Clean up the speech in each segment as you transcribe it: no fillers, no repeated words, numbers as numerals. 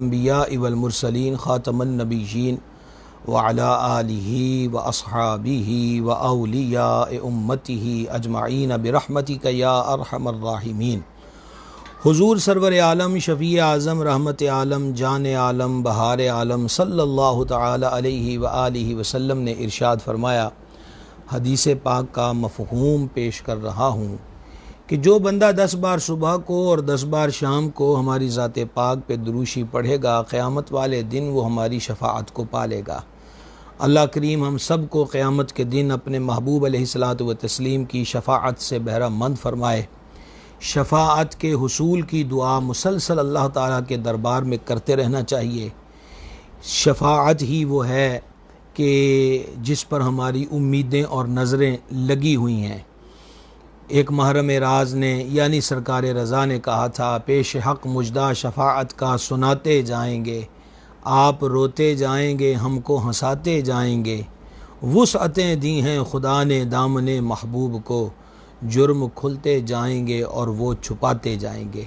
الانبیاء والمرسلین خاتم النبیین وعلی آلہ واصحابہ واولیاء امتہ اجمعین برحمتک یا ارحم الراحمین۔ حضور سرور عالم، شفیع اعظم، رحمت عالم، جان عالم، بہار عالم صلی اللہ تعالی علیہ وآلہ وسلم نے ارشاد فرمایا، حدیث پاک کا مفہوم پیش کر رہا ہوں کہ جو بندہ 10 بار صبح کو اور 10 بار شام کو ہماری ذات پاک پہ دروشی پڑھے گا، قیامت والے دن وہ ہماری شفاعت کو پالے گا۔ اللہ کریم ہم سب کو قیامت کے دن اپنے محبوب علیہ الصلاۃ والتسلیم کی شفاعت سے بہرہ مند فرمائے۔ شفاعت کے حصول کی دعا مسلسل اللہ تعالیٰ کے دربار میں کرتے رہنا چاہیے۔ شفاعت ہی وہ ہے کہ جس پر ہماری امیدیں اور نظریں لگی ہوئی ہیں۔ ایک محرم راز نے یعنی سرکار رضا نے کہا تھا، پیش حق مجدہ شفاعت کا سناتے جائیں گے، آپ روتے جائیں گے ہم کو ہنساتے جائیں گے، وسعتیں دی ہیں خدا نے دامن محبوب کو، جرم کھلتے جائیں گے اور وہ چھپاتے جائیں گے۔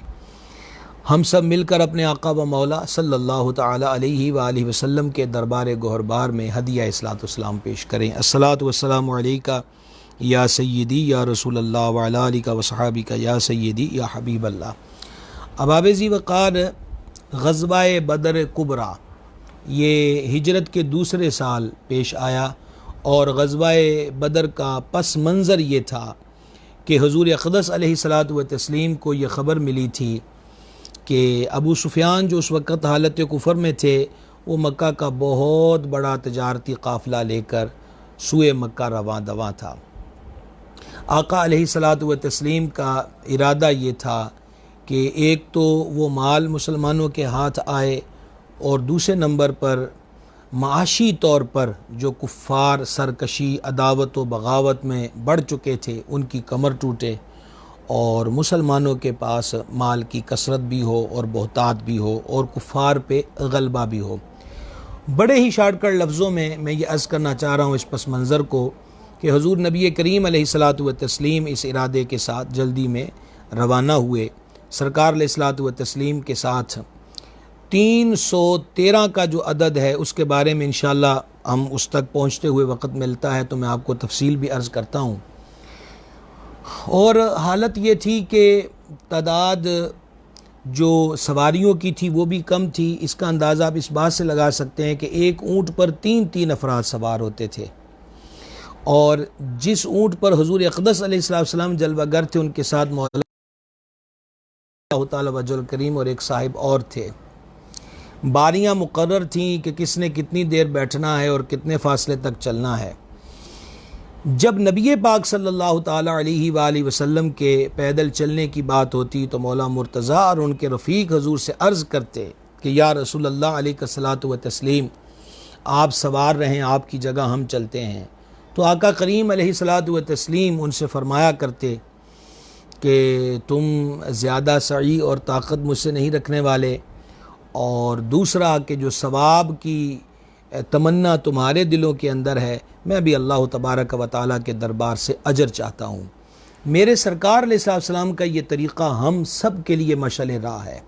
ہم سب مل کر اپنے آقا و مولا صلی اللہ تعالی علیہ وآلہ وسلم کے دربار گوہربار میں ہدیہ اصلاۃ والسلام پیش کریں۔ الصلاۃ والسلام علیکہ یا سیدی یا رسول اللہ وعلی آلہ وصحابہ یا سیدی یا حبیب اللہ۔ احباب ذی وقار، غزوہ بدر کبریٰ یہ ہجرت کے دوسرے سال پیش آیا، اور غزوہ بدر کا پس منظر یہ تھا کہ حضور اقدس علیہ الصلاۃ والتسلیم کو یہ خبر ملی تھی کہ ابو سفیان جو اس وقت حالت کفر میں تھے، وہ مکہ کا بہت بڑا تجارتی قافلہ لے کر سوئے مکہ رواں دواں تھا۔ آقا علیہ الصلاۃ والتسلیم کا ارادہ یہ تھا کہ ایک تو وہ مال مسلمانوں کے ہاتھ آئے، اور دوسرے نمبر پر معاشی طور پر جو کفار سرکشی، عداوت و بغاوت میں بڑھ چکے تھے، ان کی کمر ٹوٹے، اور مسلمانوں کے پاس مال کی کثرت بھی ہو اور بہتات بھی ہو اور کفار پہ غلبہ بھی ہو۔ بڑے ہی شارٹ کٹ لفظوں میں یہ عرض کرنا چاہ رہا ہوں اس پس منظر کو کہ حضور نبی کریم علیہ الصلاۃ والتسلیم اس ارادے کے ساتھ جلدی میں روانہ ہوئے۔ سرکار علیہ الصلاۃ والتسلیم کے ساتھ 313 کا جو عدد ہے اس کے بارے میں انشاءاللہ ہم اس تک پہنچتے ہوئے وقت ملتا ہے تو میں آپ کو تفصیل بھی عرض کرتا ہوں۔ اور حالت یہ تھی کہ تعداد جو سواریوں کی تھی وہ بھی کم تھی۔ اس کا اندازہ آپ اس بات سے لگا سکتے ہیں کہ ایک اونٹ پر 3 افراد سوار ہوتے تھے، اور جس اونٹ پر حضور اقدس علیہ السلام جلوہ گر تھے ان کے ساتھ مولا اللہ تعالی وجہ الکریم اور ایک صاحب اور تھے۔ باریاں مقرر تھیں کہ کس نے کتنی دیر بیٹھنا ہے اور کتنے فاصلے تک چلنا ہے۔ جب نبی پاک صلی اللہ تعالی علیہ وآلہ وسلم کے پیدل چلنے کی بات ہوتی تو مولا مرتضیٰ اور ان کے رفیق حضور سے عرض کرتے کہ یا رسول اللہ علیہ الصلاۃ والتسلیم، آپ سوار رہیں، آپ کی جگہ ہم چلتے ہیں۔ تو آقا کریم علیہ الصلاۃ والتسلیم ان سے فرمایا کرتے کہ تم زیادہ سعی اور طاقت مجھ سے نہیں رکھنے والے، اور دوسرا کہ جو ثواب کی تمنا تمہارے دلوں کے اندر ہے، میں بھی اللہ تبارک و تعالیٰ کے دربار سے اجر چاہتا ہوں۔ میرے سرکار علیہ السلام کا یہ طریقہ ہم سب کے لیے مشعل راہ ہے۔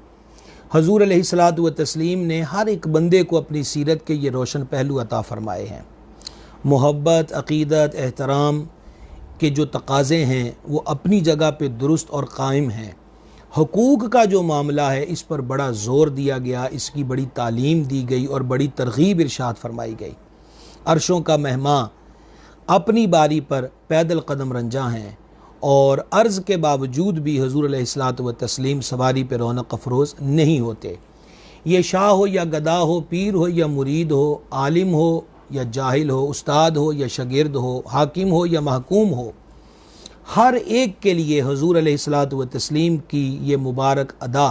حضور علیہ الصلاۃ والتسلیم نے ہر ایک بندے کو اپنی سیرت کے یہ روشن پہلو عطا فرمائے ہیں۔ محبت، عقیدت، احترام کے جو تقاضے ہیں وہ اپنی جگہ پہ درست اور قائم ہیں۔ حقوق کا جو معاملہ ہے اس پر بڑا زور دیا گیا، اس کی بڑی تعلیم دی گئی اور بڑی ترغیب ارشاد فرمائی گئی۔ عرشوں کا مہماں اپنی باری پر پیدل قدم رنجاں ہیں، اور عرض کے باوجود بھی حضور علیہ الصلاۃ والتسلیم سواری پہ رونق افروز نہیں ہوتے۔ یہ شاہ ہو یا گدا ہو، پیر ہو یا مرید ہو، عالم ہو یا جاہل ہو، استاد ہو یا شاگرد ہو، حاکم ہو یا محکوم ہو، ہر ایک کے لیے حضور علیہ الصلاۃ والتسلیم کی یہ مبارک ادا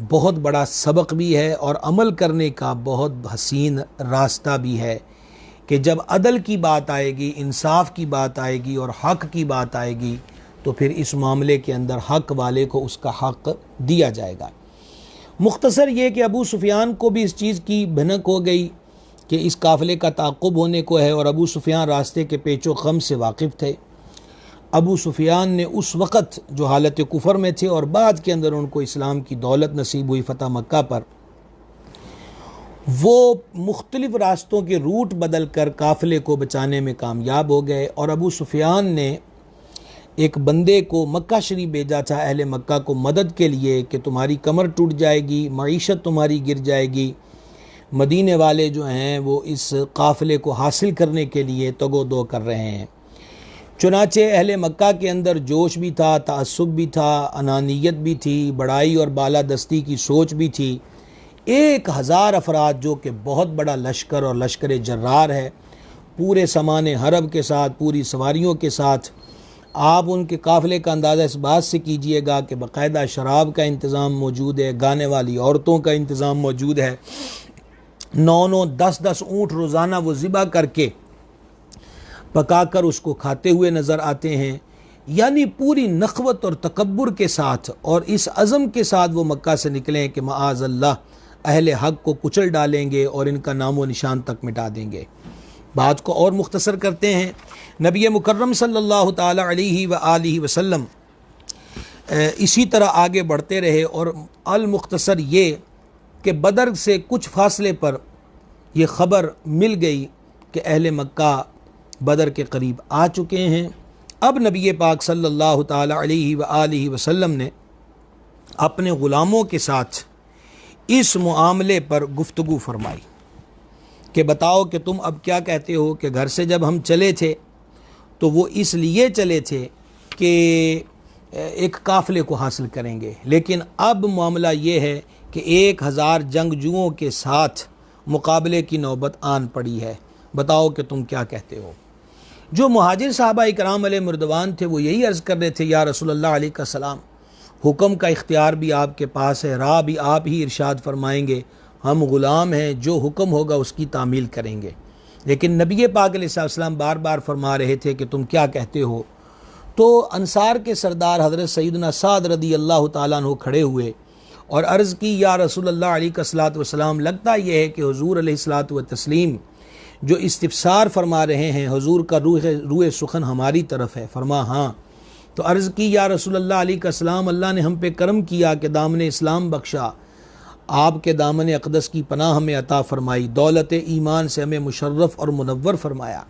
بہت بڑا سبق بھی ہے اور عمل کرنے کا بہت حسین راستہ بھی ہے کہ جب عدل کی بات آئے گی، انصاف کی بات آئے گی اور حق کی بات آئے گی تو پھر اس معاملے کے اندر حق والے کو اس کا حق دیا جائے گا۔ مختصر یہ کہ ابو سفیان کو بھی اس چیز کی بھنک ہو گئی کہ اس قافلے کا تعاقب ہونے کو ہے، اور ابو سفیان راستے کے پیچ و خم سے واقف تھے۔ ابو سفیان نے اس وقت جو حالت کفر میں تھے اور بعد کے اندر ان کو اسلام کی دولت نصیب ہوئی فتح مکہ پر، وہ مختلف راستوں کے روٹ بدل کر قافلے کو بچانے میں کامیاب ہو گئے، اور ابو سفیان نے ایک بندے کو مکہ شریف بھیجا تھا اہل مکہ کو مدد کے لیے کہ تمہاری کمر ٹوٹ جائے گی، معیشت تمہاری گر جائے گی، مدینے والے جو ہیں وہ اس قافلے کو حاصل کرنے کے لیے تگ و دو کر رہے ہیں۔ چنانچہ اہل مکہ کے اندر جوش بھی تھا، تعصب بھی تھا، انانیت بھی تھی، بڑائی اور بالادستی کی سوچ بھی تھی۔ 1000 افراد جو کہ بہت بڑا لشکر اور لشکر جرار ہے، پورے سامان حرب کے ساتھ، پوری سواریوں کے ساتھ، آپ ان کے قافلے کا اندازہ اس بات سے کیجئے گا کہ باقاعدہ شراب کا انتظام موجود ہے، گانے والی عورتوں کا انتظام موجود ہے، 9 10 اونٹ روزانہ وہ ذبح کر کے پکا کر اس کو کھاتے ہوئے نظر آتے ہیں۔ یعنی پوری نخوت اور تکبر کے ساتھ اور اس عزم کے ساتھ وہ مکہ سے نکلیں کہ معاذ اللہ اہل حق کو کچل ڈالیں گے اور ان کا نام و نشان تک مٹا دیں گے۔ بات کو اور مختصر کرتے ہیں، نبی مکرم صلی اللہ تعالی علیہ وآلہ وسلم اسی طرح آگے بڑھتے رہے، اور المختصر یہ کہ بدر سے کچھ فاصلے پر یہ خبر مل گئی کہ اہل مکہ بدر کے قریب آ چکے ہیں۔ اب نبی پاک صلی اللہ تعالی علیہ وآلہ وسلم نے اپنے غلاموں کے ساتھ اس معاملے پر گفتگو فرمائی کہ بتاؤ کہ تم اب کیا کہتے ہو کہ گھر سے جب ہم چلے تھے تو وہ اس لیے چلے تھے کہ ایک قافلے کو حاصل کریں گے، لیکن اب معاملہ یہ ہے کہ 1000 جنگجوؤں کے ساتھ مقابلے کی نوبت آن پڑی ہے، بتاؤ کہ تم کیا کہتے ہو۔ جو مہاجر صحابہ اکرام علیہ مردوان تھے وہ یہی عرض کر رہے تھے، یا رسول اللہ علیہ السلام، حکم کا اختیار بھی آپ کے پاس ہے، راہ بھی آپ ہی ارشاد فرمائیں گے، ہم غلام ہیں، جو حکم ہوگا اس کی تعمیل کریں گے۔ لیکن نبی پاک علیہ السلام بار بار فرما رہے تھے کہ تم کیا کہتے ہو۔ تو انصار کے سردار حضرت سیدنا سعد رضی اللہ تعالیٰ عنہ کھڑے ہوئے اور عرض کی، یا رسول اللہ علیہ السلام، لگتا یہ ہے کہ حضور علیہ الصلوۃ والتسلیم جو استفسار فرما رہے ہیں، حضور کا روح سخن ہماری طرف ہے۔ فرما ہاں۔ تو عرض کی، یا رسول اللہ علیہ السلام، اللہ نے ہم پہ کرم کیا کہ دامن اسلام بخشا، آپ کے دامن اقدس کی پناہ ہمیں عطا فرمائی، دولت ایمان سے ہمیں مشرف اور منور فرمایا۔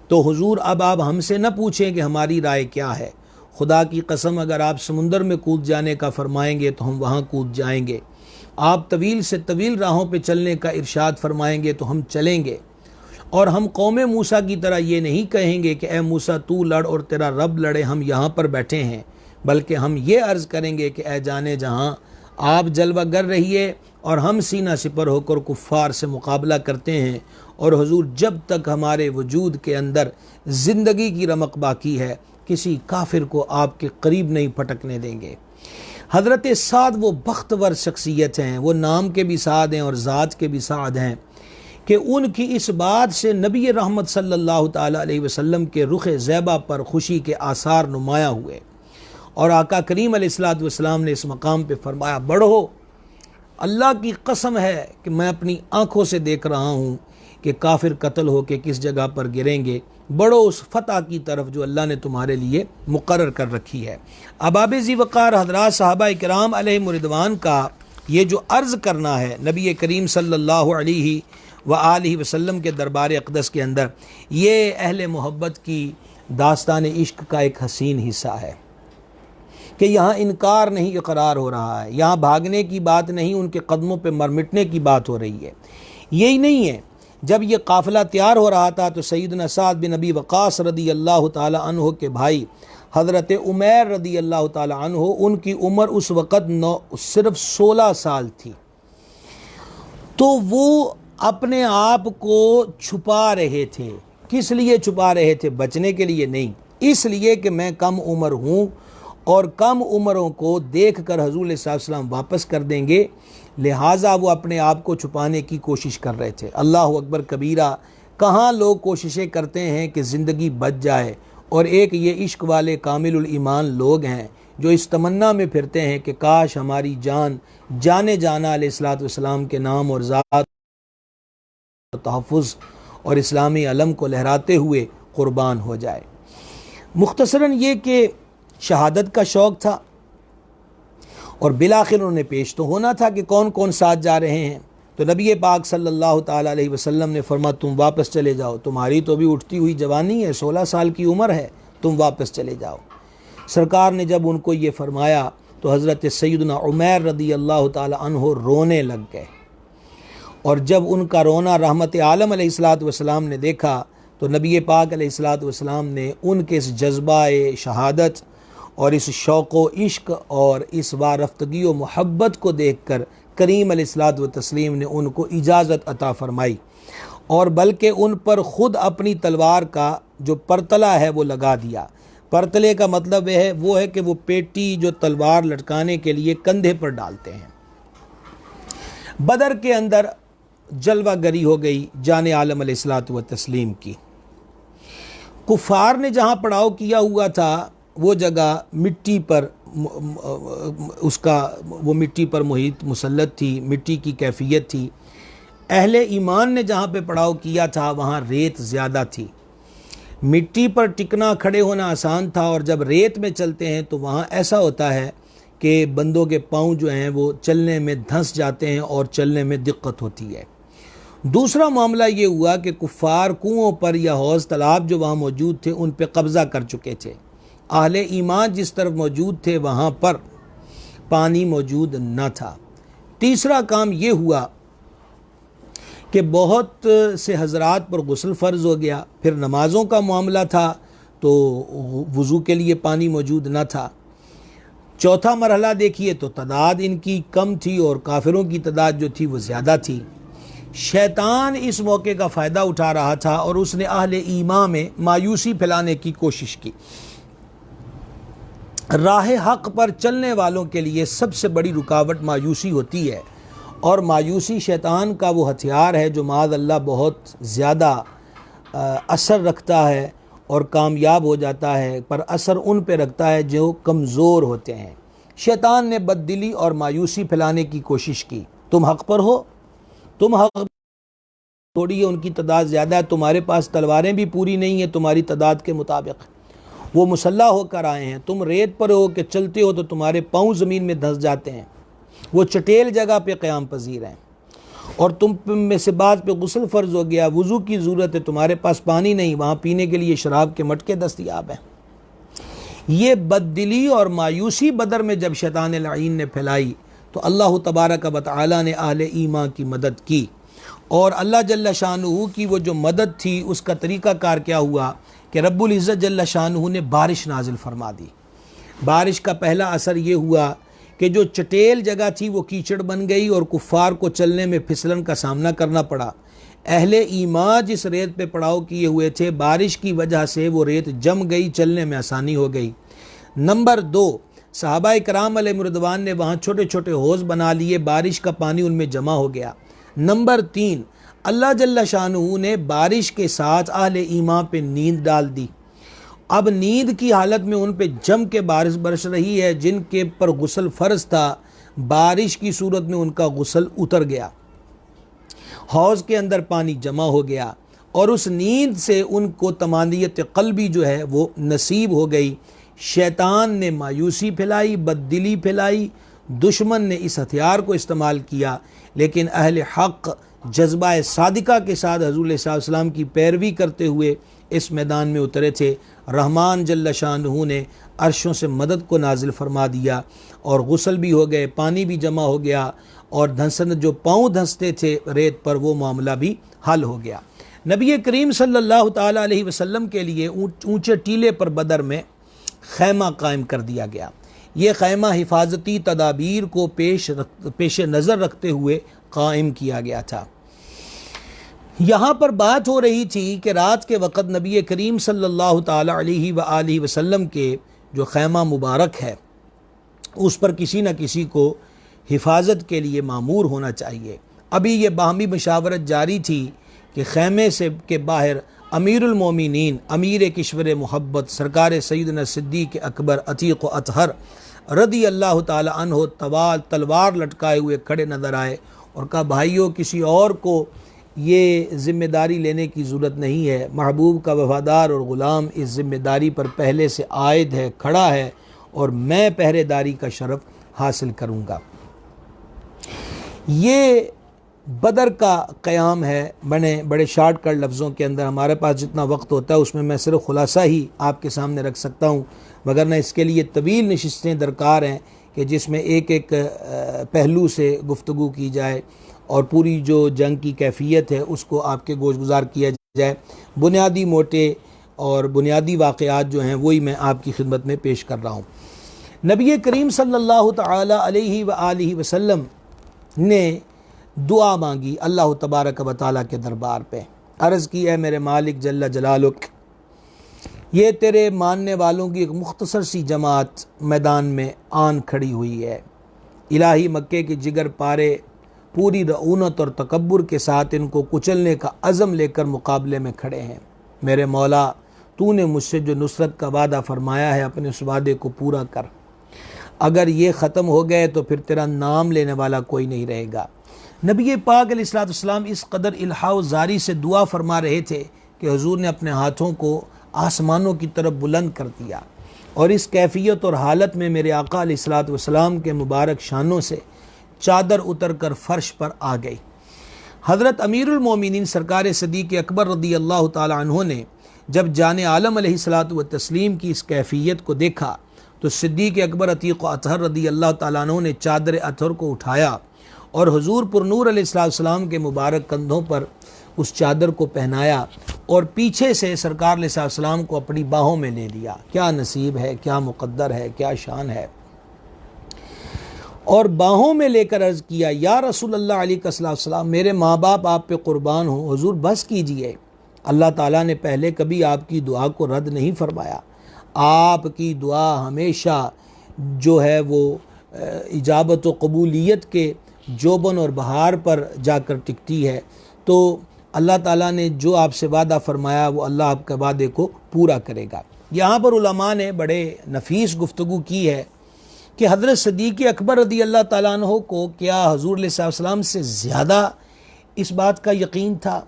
تو حضور اب آپ ہم سے نہ پوچھیں کہ ہماری رائے کیا ہے، خدا کی قسم اگر آپ سمندر میں کود جانے کا فرمائیں گے تو ہم وہاں کود جائیں گے، آپ طویل سے طویل راہوں پہ چلنے کا ارشاد فرمائیں گے تو ہم چلیں گے، اور ہم قوم موسیٰ کی طرح یہ نہیں کہیں گے کہ اے موسیٰ تو لڑ اور تیرا رب لڑے، ہم یہاں پر بیٹھے ہیں، بلکہ ہم یہ عرض کریں گے کہ اے جانے جہاں آپ جلوہ گر رہیے اور ہم سینہ سپر ہو کر کفار سے مقابلہ کرتے ہیں، اور حضور جب تک ہمارے وجود کے اندر زندگی کی رمق باقی ہے کسی کافر کو آپ کے قریب نہیں پھٹکنے دیں گے۔ حضرت سعد وہ بختور شخصیت ہیں، وہ نام کے بھی سعد ہیں اور ذات کے بھی سعد ہیں کہ ان کی اس بات سے نبی رحمت صلی اللہ تعالی علیہ وسلم کے رخ زیبہ پر خوشی کے آثار نمایاں ہوئے، اور آقا کریم علیہ الصلوۃ والسلام نے اس مقام پہ فرمایا، بڑھو، اللہ کی قسم ہے کہ میں اپنی آنکھوں سے دیکھ رہا ہوں کہ کافر قتل ہو کے کس جگہ پر گریں گے، بڑھو اس فتح کی طرف جو اللہ نے تمہارے لیے مقرر کر رکھی ہے۔ اباب ذی وقار حضرات صحابہ کرام علیہ رضوان کا یہ جو عرض کرنا ہے نبی کریم صلی اللہ علیہ وآلہ وسلم کے دربار اقدس کے اندر، یہ اہل محبت کی داستان عشق کا ایک حسین حصہ ہے کہ یہاں انکار نہیں اقرار ہو رہا ہے، یہاں بھاگنے کی بات نہیں، ان کے قدموں پہ مر مٹنے کی بات ہو رہی ہے۔ یہی نہیں ہے، جب یہ قافلہ تیار ہو رہا تھا تو سیدنا سعد بن ابی وقاص رضی اللہ تعالی عنہ کے بھائی حضرت عمیر رضی اللہ تعالی عنہ، ان کی عمر اس وقت صرف 16 سال تھی، تو وہ اپنے آپ کو چھپا رہے تھے۔ کس لیے چھپا رہے تھے؟ بچنے کے لیے نہیں، اس لیے کہ میں کم عمر ہوں اور کم عمروں کو دیکھ کر حضور علیہ السلام واپس کر دیں گے، لہٰذا وہ اپنے آپ کو چھپانے کی کوشش کر رہے تھے۔ اللہ اکبر کبیرہ، کہاں لوگ کوششیں کرتے ہیں کہ زندگی بچ جائے، اور ایک یہ عشق والے کامل الایمان لوگ ہیں جو اس تمنا میں پھرتے ہیں کہ کاش ہماری جان جانا علیہ الصلوۃ والسلام کے نام اور ذات تحفظ اور اسلامی علم کو لہراتے ہوئے قربان ہو جائے۔ مختصراً یہ کہ شہادت کا شوق تھا، اور بالآخر انہوں نے پیش تو ہونا تھا کہ کون کون ساتھ جا رہے ہیں۔ تو نبی پاک صلی اللہ تعالیٰ علیہ وسلم نے فرمایا تم واپس چلے جاؤ، تمہاری تو بھی اٹھتی ہوئی جوانی ہے، 16 سال کی عمر ہے، تم واپس چلے جاؤ۔ سرکار نے جب ان کو یہ فرمایا تو حضرت سیدنا عمیر رضی اللہ تعالیٰ عنہ رونے لگ گئے، اور جب ان کا رونا رحمت عالم علیہ الصلوۃ والسلام نے دیکھا تو نبی پاک علیہ الصلوۃ والسلام نے ان کے اس جذبہ شہادت اور اس شوق و عشق اور اس وارفتگی و محبت کو دیکھ کر کریم علیہ الصلوۃ والتسلیم نے ان کو اجازت عطا فرمائی، اور بلکہ ان پر خود اپنی تلوار کا جو پرتلہ ہے وہ لگا دیا۔ پرتلے کا مطلب وہ ہے کہ وہ پیٹی جو تلوار لٹکانے کے لیے کندھے پر ڈالتے ہیں۔ بدر کے اندر جلوہ گری ہو گئی جان عالم علیہ الصلوۃ والتسلیم کی۔ کفار نے جہاں پڑاؤ کیا ہوا تھا وہ جگہ مٹی پر وہ مٹی پر محیط مسلط تھی، مٹی کی کیفیت تھی۔ اہل ایمان نے جہاں پہ پڑاؤ کیا تھا وہاں ریت زیادہ تھی، مٹی پر ٹکنا کھڑے ہونا آسان تھا، اور جب ریت میں چلتے ہیں تو وہاں ایسا ہوتا ہے کہ بندوں کے پاؤں جو ہیں وہ چلنے میں دھنس جاتے ہیں اور چلنے میں دقت ہوتی ہے۔ دوسرا معاملہ یہ ہوا کہ کفار کنوؤں پر یا حوض تالاب جو وہاں موجود تھے ان پہ قبضہ کر چکے تھے، اہل ایمان جس طرف موجود تھے وہاں پر پانی موجود نہ تھا۔ تیسرا کام یہ ہوا کہ بہت سے حضرات پر غسل فرض ہو گیا، پھر نمازوں کا معاملہ تھا تو وضو کے لیے پانی موجود نہ تھا۔ چوتھا مرحلہ دیکھیے تو تعداد ان کی کم تھی اور کافروں کی تعداد جو تھی وہ زیادہ تھی۔ شیطان اس موقع کا فائدہ اٹھا رہا تھا اور اس نے اہل ایمان میں مایوسی پھیلانے کی کوشش کی۔ راہ حق پر چلنے والوں کے لیے سب سے بڑی رکاوٹ مایوسی ہوتی ہے، اور مایوسی شیطان کا وہ ہتھیار ہے جو معاذ اللہ بہت زیادہ اثر رکھتا ہے اور کامیاب ہو جاتا ہے، پر اثر ان پہ رکھتا ہے جو کمزور ہوتے ہیں۔ شیطان نے بددلی اور مایوسی پھیلانے کی کوشش کی، تم حق پر ہو، تم حق تھوڑی ہے، ان کی تعداد زیادہ ہے، تمہارے پاس تلواریں بھی پوری نہیں ہیں تمہاری تعداد کے مطابق، وہ مسلح ہو کر آئے ہیں، تم ریت پر ہو کہ چلتے ہو تو تمہارے پاؤں زمین میں دھنس جاتے ہیں، وہ چٹیل جگہ پہ قیام پذیر ہیں، اور تم میں سے بعض پہ غسل فرض ہو گیا، وضو کی ضرورت ہے، تمہارے پاس پانی نہیں، وہاں پینے کے لیے شراب کے مٹکے دستیاب ہیں۔ یہ بددلی اور مایوسی بدر میں جب شیطان لعین نے پھیلائی تو اللہ تبارک و تعالی نے اہل ایمان کی مدد کی، اور اللہ جل شانہ کی وہ جو مدد تھی اس کا طریقہ کار کیا ہوا کہ رب العزت جل شانہ نے بارش نازل فرما دی۔ بارش کا پہلا اثر یہ ہوا کہ جو چٹیل جگہ تھی وہ کیچڑ بن گئی اور کفار کو چلنے میں پھسلن کا سامنا کرنا پڑا۔ اہل ایمان جس ریت پہ پڑاؤ کیے ہوئے تھے بارش کی وجہ سے وہ ریت جم گئی، چلنے میں آسانی ہو گئی۔ نمبر 2، صحابہ کرام علیہ رضوان نے وہاں چھوٹے چھوٹے حوض بنا لیے، بارش کا پانی ان میں جمع ہو گیا۔ نمبر 3، اللہ جل شانہ نے بارش کے ساتھ اہل ایمان پہ نیند ڈال دی۔ اب نیند کی حالت میں ان پہ جم کے بارش برس رہی ہے، جن کے پر غسل فرض تھا بارش کی صورت میں ان کا غسل اتر گیا، حوض کے اندر پانی جمع ہو گیا، اور اس نیند سے ان کو طمانینت قلبی جو ہے وہ نصیب ہو گئی۔ شیطان نے مایوسی پھیلائی، بددلی پھیلائی، دشمن نے اس ہتھیار کو استعمال کیا، لیکن اہل حق جذبہ صادقہ کے ساتھ حضور صلی اللہ علیہ وسلم کی پیروی کرتے ہوئے اس میدان میں اترے تھے۔ رحمان جل شانہ نے عرشوں سے مدد کو نازل فرما دیا اور غسل بھی ہو گئے، پانی بھی جمع ہو گیا، اور دھنسن جو پاؤں دھنستے تھے ریت پر وہ معاملہ بھی حل ہو گیا۔ نبی کریم صلی اللہ تعالیٰ علیہ وسلم کے لیے اونچے ٹیلے پر بدر میں خیمہ قائم کر دیا گیا۔ یہ خیمہ حفاظتی تدابیر کو پیش نظر رکھتے ہوئے قائم کیا گیا تھا۔ یہاں پر بات ہو رہی تھی کہ رات کے وقت نبی کریم صلی اللہ تعالیٰ علیہ وآلہ وسلم کے جو خیمہ مبارک ہے اس پر کسی نہ کسی کو حفاظت کے لیے مامور ہونا چاہیے۔ ابھی یہ باہمی مشاورت جاری تھی کہ خیمے سے کے باہر امیر المومنین، امیر کشور محبت، سرکار سیدنا صدیق اکبر عتیق و اطہر رضی اللہ تعالی عنہ تلوار لٹکائے ہوئے کھڑے نظر آئے، اور کہا بھائیوں کسی اور کو یہ ذمہ داری لینے کی ضرورت نہیں ہے، محبوب کا وفادار اور غلام اس ذمہ داری پر پہلے سے عائد ہے، کھڑا ہے، اور میں پہرے داری کا شرف حاصل کروں گا۔ یہ بدر کا قیام ہے، بڑے شارٹ کٹ لفظوں کے اندر، ہمارے پاس جتنا وقت ہوتا ہے اس میں صرف خلاصہ ہی آپ کے سامنے رکھ سکتا ہوں، وگرنہ اس کے لیے طویل نشستیں درکار ہیں کہ جس میں ایک ایک پہلو سے گفتگو کی جائے اور پوری جو جنگ کی کیفیت ہے اس کو آپ کے گوش گزار کیا جائے۔ بنیادی موٹے اور بنیادی واقعات جو ہیں وہی میں آپ کی خدمت میں پیش کر رہا ہوں۔ نبی کریم صلی اللہ تعالی علیہ وآلہ وسلم نے دعا مانگی اللہ تبارک و تعالیٰ کے دربار پہ، عرض کی اے میرے مالک جل جلالک، یہ تیرے ماننے والوں کی ایک مختصر سی جماعت میدان میں آن کھڑی ہوئی ہے، الہی مکے کے جگر پارے پوری رعونت اور تکبر کے ساتھ ان کو کچلنے کا عزم لے کر مقابلے میں کھڑے ہیں۔ میرے مولا، تو نے مجھ سے جو نصرت کا وعدہ فرمایا ہے اپنے اس وعدے کو پورا کر، اگر یہ ختم ہو گئے تو پھر تیرا نام لینے والا کوئی نہیں رہے گا۔ نبی پاک علیہ السلام اس قدر الحاح و زاری سے دعا فرما رہے تھے کہ حضور نے اپنے ہاتھوں کو آسمانوں کی طرف بلند کر دیا، اور اس کیفیت اور حالت میں میرے آقا علیہ السلام کے مبارک شانوں سے چادر اتر کر فرش پر آ گئی۔ حضرت امیر المومنین سرکار صدیق اکبر رضی اللہ تعالی عنہ نے جب جان عالم علیہ السلام کی اس کیفیت کو دیکھا تو صدیق اکبر عتیق و اطہر رضی اللہ تعالیٰ عنہ نے چادر اطہر کو اٹھایا اور حضور پر نور علیہ السلام کے مبارک کندھوں پر اس چادر کو پہنایا اور پیچھے سے سرکار علیہ السلام کو اپنی باہوں میں لے لیا۔ کیا نصیب ہے، کیا مقدر ہے، کیا شان ہے۔ اور باہوں میں لے کر عرض کیا یا رسول اللہ علیہ السلام، میرے ماں باپ آپ پہ قربان ہوں، حضور بس کیجئے، اللہ تعالیٰ نے پہلے کبھی آپ کی دعا کو رد نہیں فرمایا، آپ کی دعا ہمیشہ جو ہے وہ اجابت و قبولیت کے جوبن اور بہار پر جا کر ٹکتی ہے، تو اللہ تعالیٰ نے جو آپ سے وعدہ فرمایا وہ اللہ آپ کے وعدے کو پورا کرے گا۔ یہاں پر علماء نے بڑے نفیس گفتگو کی ہے کہ حضرت صدیق اکبر رضی اللہ تعالیٰ عنہ کو کیا حضور علیہ السلام سے زیادہ اس بات کا یقین تھا؟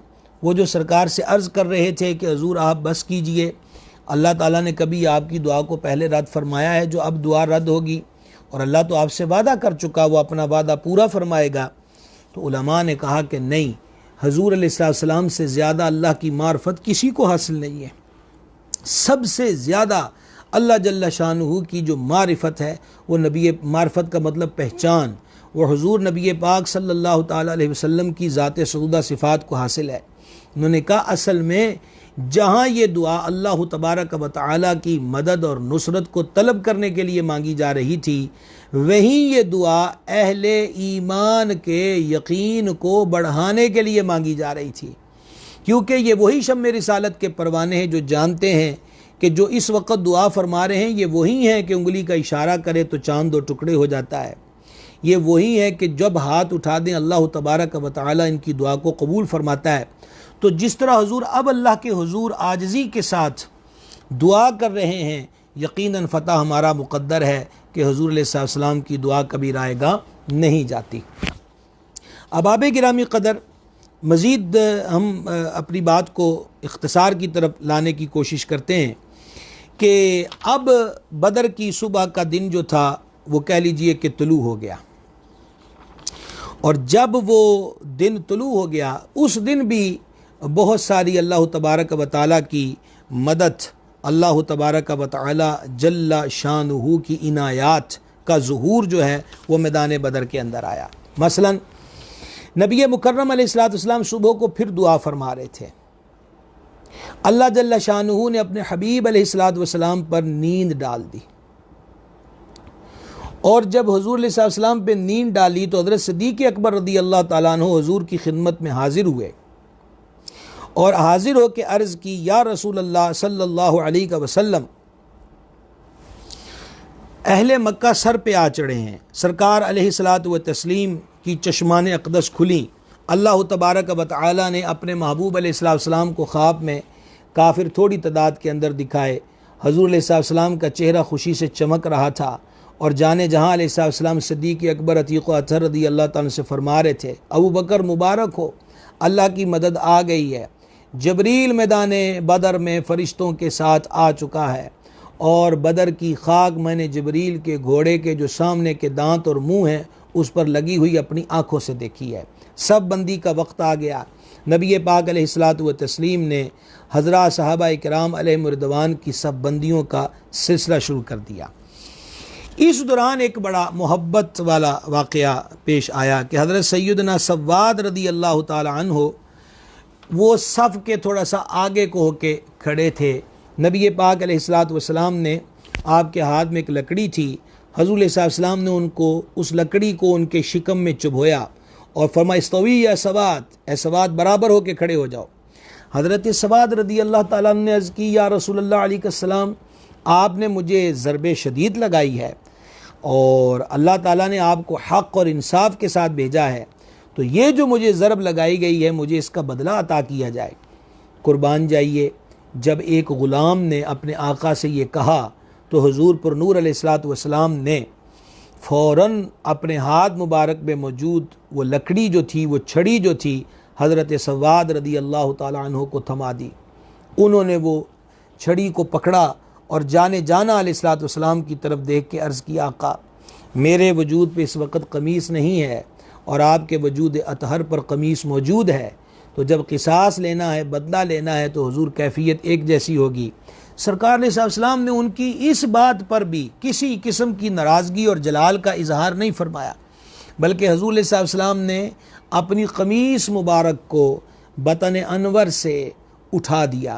وہ جو سرکار سے عرض کر رہے تھے کہ حضور آپ بس کیجئے، اللہ تعالیٰ نے کبھی آپ کی دعا کو پہلے رد فرمایا ہے جو اب دعا رد ہوگی، اور اللہ تو آپ سے وعدہ کر چکا، وہ اپنا وعدہ پورا فرمائے گا۔ تو علماء نے کہا کہ نہیں، حضور علیہ السلام سے زیادہ اللہ کی معرفت کسی کو حاصل نہیں ہے۔ سب سے زیادہ اللہ جل شانہ کی جو معرفت ہے وہ نبی، معرفت کا مطلب پہچان، وہ حضور نبی پاک صلی اللہ تعالیٰ علیہ وسلم کی ذات سعودہ صفات کو حاصل ہے۔ انہوں نے کہا اصل میں جہاں یہ دعا اللہ تبارک و تعالیٰ کی مدد اور نصرت کو طلب کرنے کے لیے مانگی جا رہی تھی، وہیں یہ دعا اہل ایمان کے یقین کو بڑھانے کے لیے مانگی جا رہی تھی، کیونکہ یہ وہی شمع رسالت کے پروانے ہیں جو جانتے ہیں کہ جو اس وقت دعا فرما رہے ہیں یہ وہی ہیں کہ انگلی کا اشارہ کرے تو چاند 2 ٹکڑے ہو جاتا ہے، یہ وہی ہے کہ جب ہاتھ اٹھا دیں اللہ تبارک و تعالیٰ ان کی دعا کو قبول فرماتا ہے۔ تو جس طرح حضور اب اللہ کے حضور عاجزی کے ساتھ دعا کر رہے ہیں، یقیناً فتح ہمارا مقدر ہے کہ حضور علیہ السلام کی دعا کبھی رائے گاہ نہیں جاتی۔ احباب گرامی قدر، مزید ہم اپنی بات کو اختصار کی طرف لانے کی کوشش کرتے ہیں کہ اب بدر کی صبح کا دن جو تھا وہ کہہ لیجئے کہ طلوع ہو گیا، اور جب وہ دن طلوع ہو گیا اس دن بھی بہت ساری اللہ تبارک و تعالیٰ کی مدد، اللہ تبارک و تعالیٰ جل شانہ کی عنایات کا ظہور جو ہے وہ میدان بدر کے اندر آیا۔ مثلا نبی مکرم علیہ السلام صبح کو پھر دعا فرما رہے تھے، اللہ جل شانہ نے اپنے حبیب علیہ السلام پر نیند ڈال دی، اور جب حضور علیہ السلام پہ نیند ڈالی تو حضرت صدیق اکبر رضی اللہ تعالیٰ عنہ حضور کی خدمت میں حاضر ہوئے اور حاضر ہو کے عرض کی یا رسول اللہ صلی اللہ علیہ وسلم، اہل مکہ سر پہ آ چڑھے ہیں، سرکار علیہ الصلاۃ والتسلیم کی چشمان اقدس کھلیں، اللہ تبارک و تعالی نے اپنے محبوب علیہ السلام کو خواب میں کافر تھوڑی تعداد کے اندر دکھائے، حضور علیہ السلام کا چہرہ خوشی سے چمک رہا تھا، اور جانے جہاں علیہ السلام صدیق اکبر عتیق و اطہر رضی اللہ تعالیٰ سے فرما رہے تھے ابو بکر مبارک ہو، اللہ کی مدد آ گئی ہے، جبریل میدان بدر میں فرشتوں کے ساتھ آ چکا ہے، اور بدر کی خاک میں نے جبریل کے گھوڑے کے جو سامنے کے دانت اور منہ ہیں اس پر لگی ہوئی اپنی آنکھوں سے دیکھی ہے۔ صف بندی کا وقت آ گیا۔ نبی پاک علیہ الصلاۃ والتسلیم نے حضرات صحابہ کرام علیہم رضوان کی صف بندیوں کا سلسلہ شروع کر دیا۔ اس دوران ایک بڑا محبت والا واقعہ پیش آیا کہ حضرت سیدنا سواد رضی اللہ تعالی عنہ وہ صف کے تھوڑا سا آگے کو ہو کے کھڑے تھے۔ نبی پاک علیہ الصلاۃ والسلام نے آپ کے ہاتھ میں ایک لکڑی تھی، حضور علیہ السلام نے ان کو اس لکڑی کو ان کے شکم میں چبھویا اور فرمایا استوی یا سواد، اے سواد برابر ہو کے کھڑے ہو جاؤ۔ حضرت سواد رضی اللہ تعالیٰ نے عرض کی یا رسول اللہ علیہ السلام، آپ نے مجھے ضرب شدید لگائی ہے اور اللہ تعالیٰ نے آپ کو حق اور انصاف کے ساتھ بھیجا ہے، تو یہ جو مجھے ضرب لگائی گئی ہے مجھے اس کا بدلہ عطا کیا جائے۔ قربان جائیے، جب ایک غلام نے اپنے آقا سے یہ کہا تو حضور پر نور علیہ الصلاۃ والسلام نے فوراً اپنے ہاتھ مبارک میں موجود وہ لکڑی جو تھی، وہ چھڑی جو تھی، حضرت سواد رضی اللہ تعالی عنہ کو تھما دی۔ انہوں نے وہ چھڑی کو پکڑا اور جانا علیہ الصلاۃ والسلام کی طرف دیکھ کے عرض کیا آقا میرے وجود پہ اس وقت قمیص نہیں ہے اور آپ کے وجود اطہر پر قمیص موجود ہے، تو جب قصاص لینا ہے، بدلہ لینا ہے تو حضور کیفیت ایک جیسی ہوگی۔ سرکار علیہ السلام نے ان کی اس بات پر بھی کسی قسم کی ناراضگی اور جلال کا اظہار نہیں فرمایا، بلکہ حضور علیہ السلام نے اپنی قمیص مبارک کو بطن انور سے اٹھا دیا۔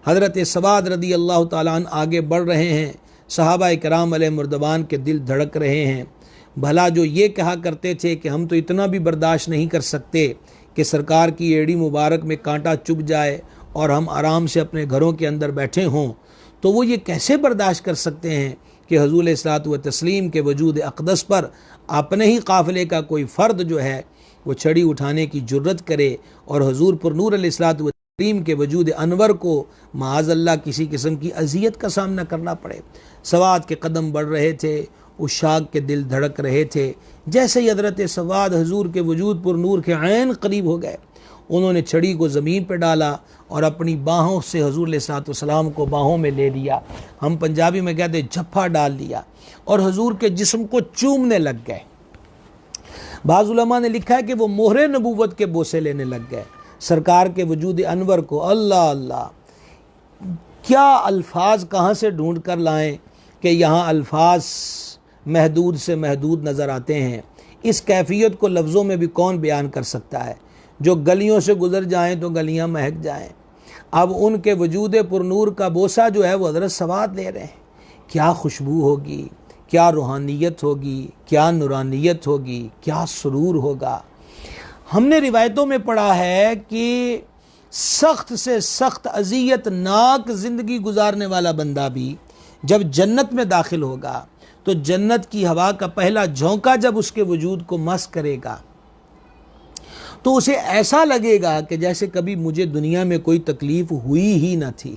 حضرت سواد رضی اللہ تعالیٰ عنہ آگے بڑھ رہے ہیں، صحابہ کرام علیہ رضوان کے دل دھڑک رہے ہیں۔ بھلا جو یہ کہا کرتے تھے کہ ہم تو اتنا بھی برداشت نہیں کر سکتے کہ سرکار کی ایڑی مبارک میں کانٹا چبھ جائے اور ہم آرام سے اپنے گھروں کے اندر بیٹھے ہوں، تو وہ یہ کیسے برداشت کر سکتے ہیں کہ حضور علیہ الصلوۃ والتسلیم کے وجود اقدس پر اپنے ہی قافلے کا کوئی فرد جو ہے وہ چھڑی اٹھانے کی جرت کرے اور حضور پر نور علیہ الصلوۃ والتسلیم کے وجود انور کو معاذ اللہ کسی قسم کی اذیت کا سامنا کرنا پڑے۔ سواد کے قدم بڑھ رہے تھے، عشاق کے دل دھڑک رہے تھے۔ جیسے ہی حضرت سواد حضور کے وجود پر نور کے عین قریب ہو گئے، انہوں نے چھڑی کو زمین پہ ڈالا اور اپنی باہوں سے حضور علیہ الصلوۃ والسلام کو باہوں میں لے لیا، ہم پنجابی میں کہتے جھپا ڈال لیا، اور حضور کے جسم کو چومنے لگ گئے۔ بعض علماء نے لکھا ہے کہ وہ مہر نبوت کے بوسے لینے لگ گئے سرکار کے وجود انور کو۔ اللہ اللہ، کیا الفاظ کہاں سے ڈھونڈ کر لائیں کہ یہاں الفاظ محدود سے محدود نظر آتے ہیں۔ اس کیفیت کو لفظوں میں بھی کون بیان کر سکتا ہے؟ جو گلیوں سے گزر جائیں تو گلیاں مہک جائیں۔ اب ان کے وجود پر نور کا بوسہ جو ہے وہ حضرت سواد لے رہے ہیں۔ کیا خوشبو ہوگی، کیا روحانیت ہوگی، کیا نورانیت ہوگی، کیا سرور ہوگا۔ ہم نے روایتوں میں پڑھا ہے کہ سخت سے سخت اذیت ناک زندگی گزارنے والا بندہ بھی جب جنت میں داخل ہوگا تو جنت کی ہوا کا پہلا جھونکا جب اس کے وجود کو مس کرے گا تو اسے ایسا لگے گا کہ جیسے کبھی مجھے دنیا میں کوئی تکلیف ہوئی ہی نہ تھی۔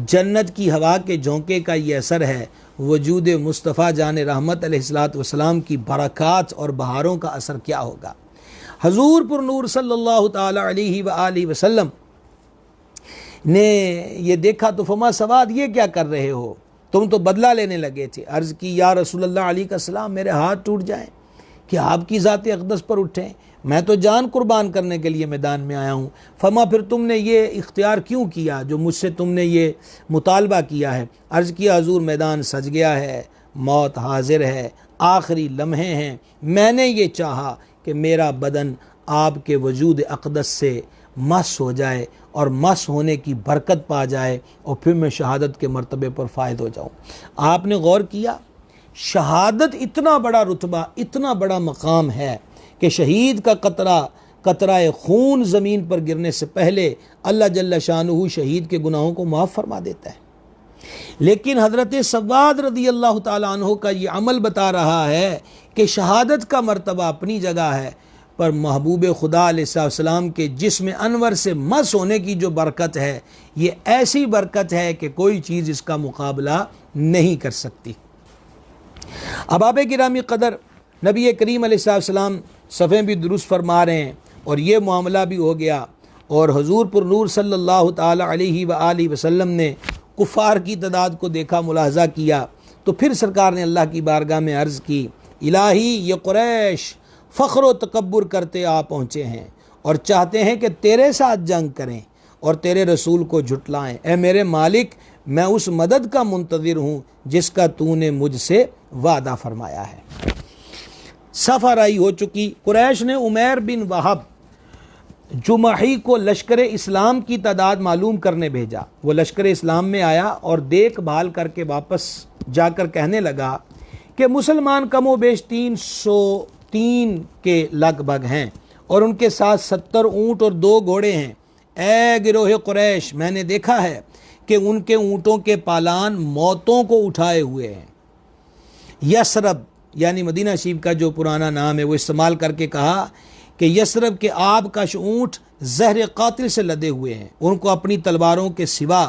جنت کی ہوا کے جھونکے کا یہ اثر ہے، وجود مصطفیٰ جان رحمت علیہ الصلوۃ والسلام کی برکات اور بہاروں کا اثر کیا ہوگا۔ حضور پر نور صلی اللہ تعالی علیہ وآلہ وسلم نے یہ دیکھا تو فرمایا سواد یہ کیا کر رہے ہو، تم تو بدلہ لینے لگے تھے۔ عرض کی یا رسول اللہ علیہ السلام میرے ہاتھ ٹوٹ جائیں کہ آپ کی ذات اقدس پر اٹھیں، میں تو جان قربان کرنے کے لیے میدان میں آیا ہوں۔ فرما پھر تم نے یہ اختیار کیوں کیا جو مجھ سے تم نے یہ مطالبہ کیا ہے؟ عرض کیا حضور میدان سج گیا ہے، موت حاضر ہے، آخری لمحے ہیں، میں نے یہ چاہا کہ میرا بدن آپ کے وجود اقدس سے مس ہو جائے اور مس ہونے کی برکت پا جائے اور پھر میں شہادت کے مرتبے پر فائد ہو جاؤں۔ آپ نے غور کیا، شہادت اتنا بڑا رتبہ، اتنا بڑا مقام ہے کہ شہید کا قطرہ خون زمین پر گرنے سے پہلے اللہ جل شانہ شہید کے گناہوں کو معاف فرما دیتا ہے۔ لیکن حضرت سواد رضی اللہ تعالیٰ عنہ کا یہ عمل بتا رہا ہے کہ شہادت کا مرتبہ اپنی جگہ ہے، پر محبوب خدا علیہ السلام کے جسم انور سے مس ہونے کی جو برکت ہے یہ ایسی برکت ہے کہ کوئی چیز اس کا مقابلہ نہیں کر سکتی۔ احباب گرامی قدر، نبی کریم علیہ السلام صفیں بھی درست فرما رہے ہیں اور یہ معاملہ بھی ہو گیا، اور حضور پر نور صلی اللہ تعالی علیہ وآلہ وسلم نے کفار کی تعداد کو دیکھا، ملاحظہ کیا، تو پھر سرکار نے اللہ کی بارگاہ میں عرض کی الہی یہ قریش فخر و تکبر کرتے آ پہنچے ہیں اور چاہتے ہیں کہ تیرے ساتھ جنگ کریں اور تیرے رسول کو جھٹلائیں۔ اے میرے مالک، میں اس مدد کا منتظر ہوں جس کا تو نے مجھ سے وعدہ فرمایا ہے۔ صف آرائی ہو چکی۔ قریش نے عمیر بن وہب جمحی کو لشکر اسلام کی تعداد معلوم کرنے بھیجا۔ وہ لشکر اسلام میں آیا اور دیکھ بھال کر کے واپس جا کر کہنے لگا کہ مسلمان کم و بیش 303 کے لگ بھگ ہیں اور ان کے ساتھ 70 اونٹ اور 2 گھوڑے ہیں۔ اے گروہ قریش، میں نے دیکھا ہے کہ ان کے اونٹوں کے پالان موتوں کو اٹھائے ہوئے ہیں۔ یثرب یعنی مدینہ شریف کا جو پرانا نام ہے وہ استعمال کر کے کہا کہ یثرب کے آبکش اونٹ زہر قاتل سے لدے ہوئے ہیں، ان کو اپنی تلواروں کے سوا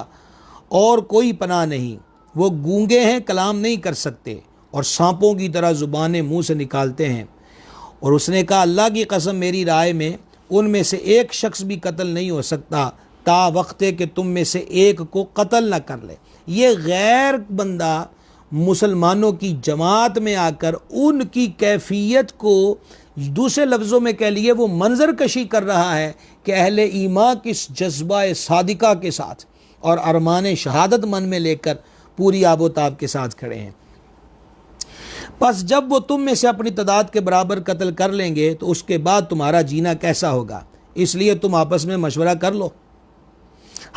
اور کوئی پناہ نہیں، وہ گونگے ہیں، کلام نہیں کر سکتے اور سانپوں کی طرح زبانیں منہ سے نکالتے ہیں۔ اور اس نے کہا اللہ کی قسم، میری رائے میں ان میں سے ایک شخص بھی قتل نہیں ہو سکتا تا وقت کہ تم میں سے ایک کو قتل نہ کر لے۔ یہ غیر بندہ مسلمانوں کی جماعت میں آ کر ان کی کیفیت کو دوسرے لفظوں میں کہہ لیے وہ منظر کشی کر رہا ہے کہ اہل ایمان کس جذبہ صادقہ کے ساتھ اور ارمان شہادت من میں لے کر پوری آب و تاب کے ساتھ کھڑے ہیں۔ پس جب وہ تم میں سے اپنی تعداد کے برابر قتل کر لیں گے تو اس کے بعد تمہارا جینا کیسا ہوگا، اس لیے تم آپس میں مشورہ کر لو۔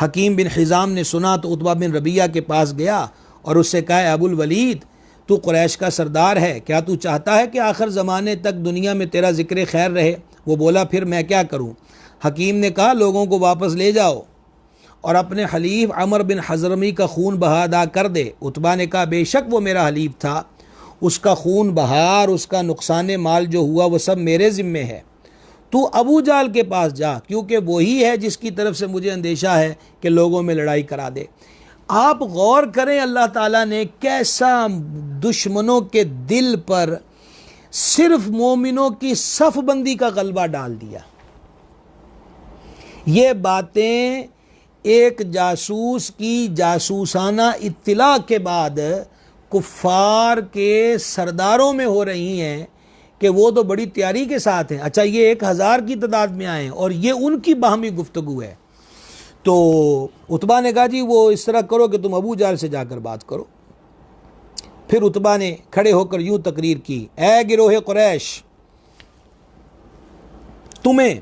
حکیم بن حزام نے سنا تو عتبہ بن ربیعہ کے پاس گیا اور اس سے کہا ابو الولید، تو قریش کا سردار ہے، کیا تو چاہتا ہے کہ آخر زمانے تک دنیا میں تیرا ذکر خیر رہے؟ وہ بولا پھر میں کیا کروں؟ حکیم نے کہا لوگوں کو واپس لے جاؤ اور اپنے حلیف عمر بن حضرمی کا خون بہا ادا کر دے۔ عتبہ نے کہا بے شک وہ میرا حلیف تھا، اس کا خون بہار، اس کا نقصان مال جو ہوا وہ سب میرے ذمے ہے۔ تو ابو جہل کے پاس جا، کیونکہ وہی ہے جس کی طرف سے مجھے اندیشہ ہے کہ لوگوں میں لڑائی کرا دے۔ آپ غور کریں اللہ تعالیٰ نے کیسا دشمنوں کے دل پر صرف مومنوں کی صف بندی کا غلبہ ڈال دیا۔ یہ باتیں ایک جاسوس کی جاسوسانہ اطلاع کے بعد کفار کے سرداروں میں ہو رہی ہیں کہ وہ تو بڑی تیاری کے ساتھ ہیں۔ اچھا یہ 1000 کی تعداد میں آئے ہیں اور یہ ان کی باہمی گفتگو ہے۔ تو عتبہ نے کہا جی وہ اس طرح کرو کہ تم ابو جہل سے جا کر بات کرو۔ پھر عتبہ نے کھڑے ہو کر یوں تقریر کی، اے گروہ قریش، تمہیں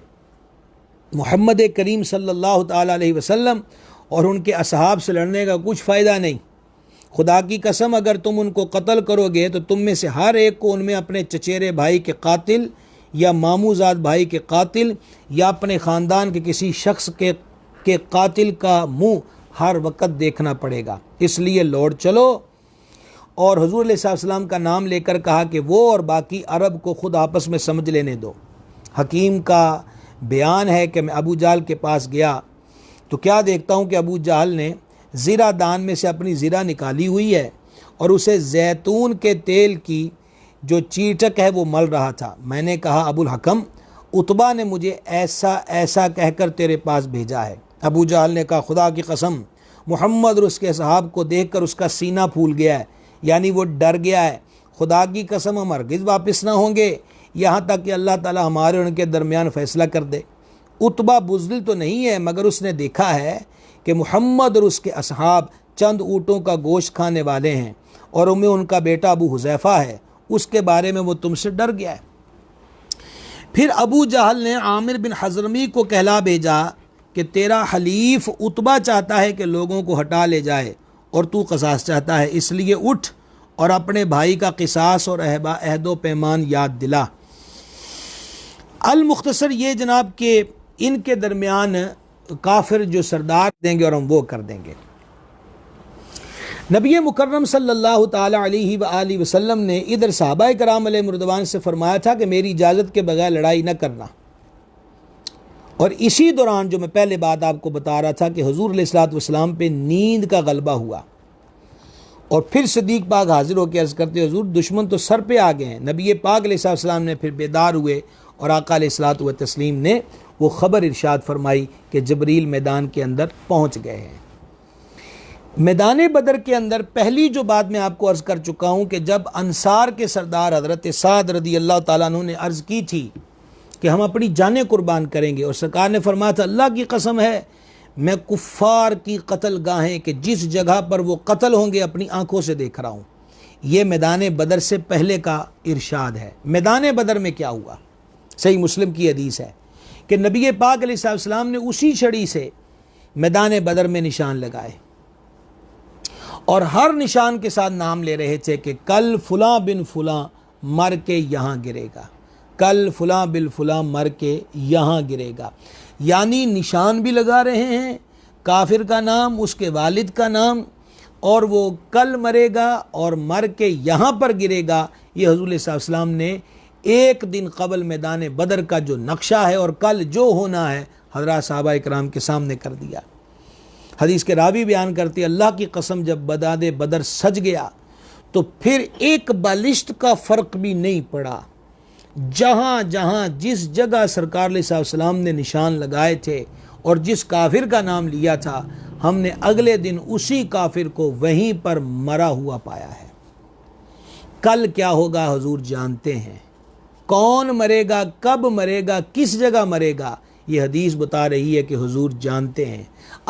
محمد کریم صلی اللہ تعالی علیہ وسلم اور ان کے اصحاب سے لڑنے کا کچھ فائدہ نہیں۔ خدا کی قسم اگر تم ان کو قتل کرو گے تو تم میں سے ہر ایک کو ان میں اپنے چچیرے بھائی کے قاتل یا ماموں زاد بھائی کے قاتل یا اپنے خاندان کے کسی شخص کے قاتل کا منہ ہر وقت دیکھنا پڑے گا، اس لیے لوٹ چلو۔ اور حضور علیہ السلام کا نام لے کر کہا کہ وہ اور باقی عرب کو خود آپس میں سمجھ لینے دو۔ حکیم کا بیان ہے کہ میں ابو جہل کے پاس گیا تو کیا دیکھتا ہوں کہ ابو جہل نے زیرہ دان میں سے اپنی زیرہ نکالی ہوئی ہے اور اسے زیتون کے تیل کی جو چیٹک ہے وہ مل رہا تھا۔ میں نے کہا ابو الحکم، عتبہ نے مجھے ایسا کہہ کر تیرے پاس بھیجا ہے۔ ابو جہل نے کہا خدا کی قسم، محمد اور اس کے صحاب کو دیکھ کر اس کا سینہ پھول گیا ہے، یعنی وہ ڈر گیا ہے۔ خدا کی قسم ہم ہرگز واپس نہ ہوں گے یہاں تک کہ اللہ تعالی ہمارے اور ان کے درمیان فیصلہ کر دے۔ عتبہ بزدل تو نہیں ہے مگر اس نے دیکھا ہے کہ محمد اور اس کے اصحاب چند اونٹوں کا گوشت کھانے والے ہیں اور ان میں ان کا بیٹا ابو حذیفہ ہے، اس کے بارے میں وہ تم سے ڈر گیا ہے۔ پھر ابو جہل نے عامر بن حضرمی کو کہلا بھیجا کہ تیرا حلیف عتبہ چاہتا ہے کہ لوگوں کو ہٹا لے جائے اور تو قصاص چاہتا ہے، اس لیے اٹھ اور اپنے بھائی کا قصاص اور عہد و پیمان یاد دلا۔ المختصر یہ جناب کہ ان کے درمیان کافر جو سردار دیں گے اور ہم وہ کر دیں گے۔ نبی مکرم صلی اللہ تعالی علیہ وآلہ وسلم نے ادھر صحابہ کرام علیہ رضوان سے فرمایا تھا کہ میری اجازت کے بغیر لڑائی نہ کرنا، اور اسی دوران جو میں پہلے بات آپ کو بتا رہا تھا کہ حضور علیہ الصلوۃ والسلام پہ نیند کا غلبہ ہوا اور پھر صدیق پاک حاضر ہو کے عرض کرتے حضور دشمن تو سر پہ آ گئے ہیں۔ نبی پاک علیہ السلام نے پھر بیدار ہوئے اور آقا علیہ الصلوۃ والتسلیم نے وہ خبر ارشاد فرمائی کہ جبریل میدان کے اندر پہنچ گئے ہیں۔ میدان بدر کے اندر پہلی جو بات میں آپ کو عرض کر چکا ہوں کہ جب انصار کے سردار حضرت سعد رضی اللہ تعالیٰ عنہ نے عرض کی تھی کہ ہم اپنی جانیں قربان کریں گے، اور سرکار نے فرمایا تھا اللہ کی قسم ہے میں کفار کی قتل گاہیں کہ جس جگہ پر وہ قتل ہوں گے اپنی آنکھوں سے دیکھ رہا ہوں۔ یہ میدان بدر سے پہلے کا ارشاد ہے۔ میدان بدر میں کیا ہوا؟ صحیح مسلم کی حدیث ہے کہ نبی پاک علیہ السلام نے اسی چھڑی سے میدان بدر میں نشان لگائے، اور ہر نشان کے ساتھ نام لے رہے تھے کہ کل فلاں بن فلاں مر کے یہاں گرے گا، کل فلاں بن فلاں مر کے یہاں گرے گا، یعنی نشان بھی لگا رہے ہیں، کافر کا نام، اس کے والد کا نام، اور وہ کل مرے گا اور مر کے یہاں پر گرے گا۔ یہ حضور صلی اللہ علیہ وسلم نے ایک دن قبل میدان بدر کا جو نقشہ ہے اور کل جو ہونا ہے حضرات صحابہ اکرام کے سامنے کر دیا۔ حدیث کے راوی بیان کرتے اللہ کی قسم جب میدان بدر سج گیا تو پھر ایک بالشت کا فرق بھی نہیں پڑا، جہاں جہاں جس جگہ سرکار علیہ السلام نے نشان لگائے تھے اور جس کافر کا نام لیا تھا، ہم نے اگلے دن اسی کافر کو وہیں پر مرا ہوا پایا ہے۔ کل کیا ہوگا حضور جانتے ہیں، کون مرے گا، کب مرے گا، کس جگہ مرے گا، یہ حدیث بتا رہی ہے کہ حضور جانتے ہیں۔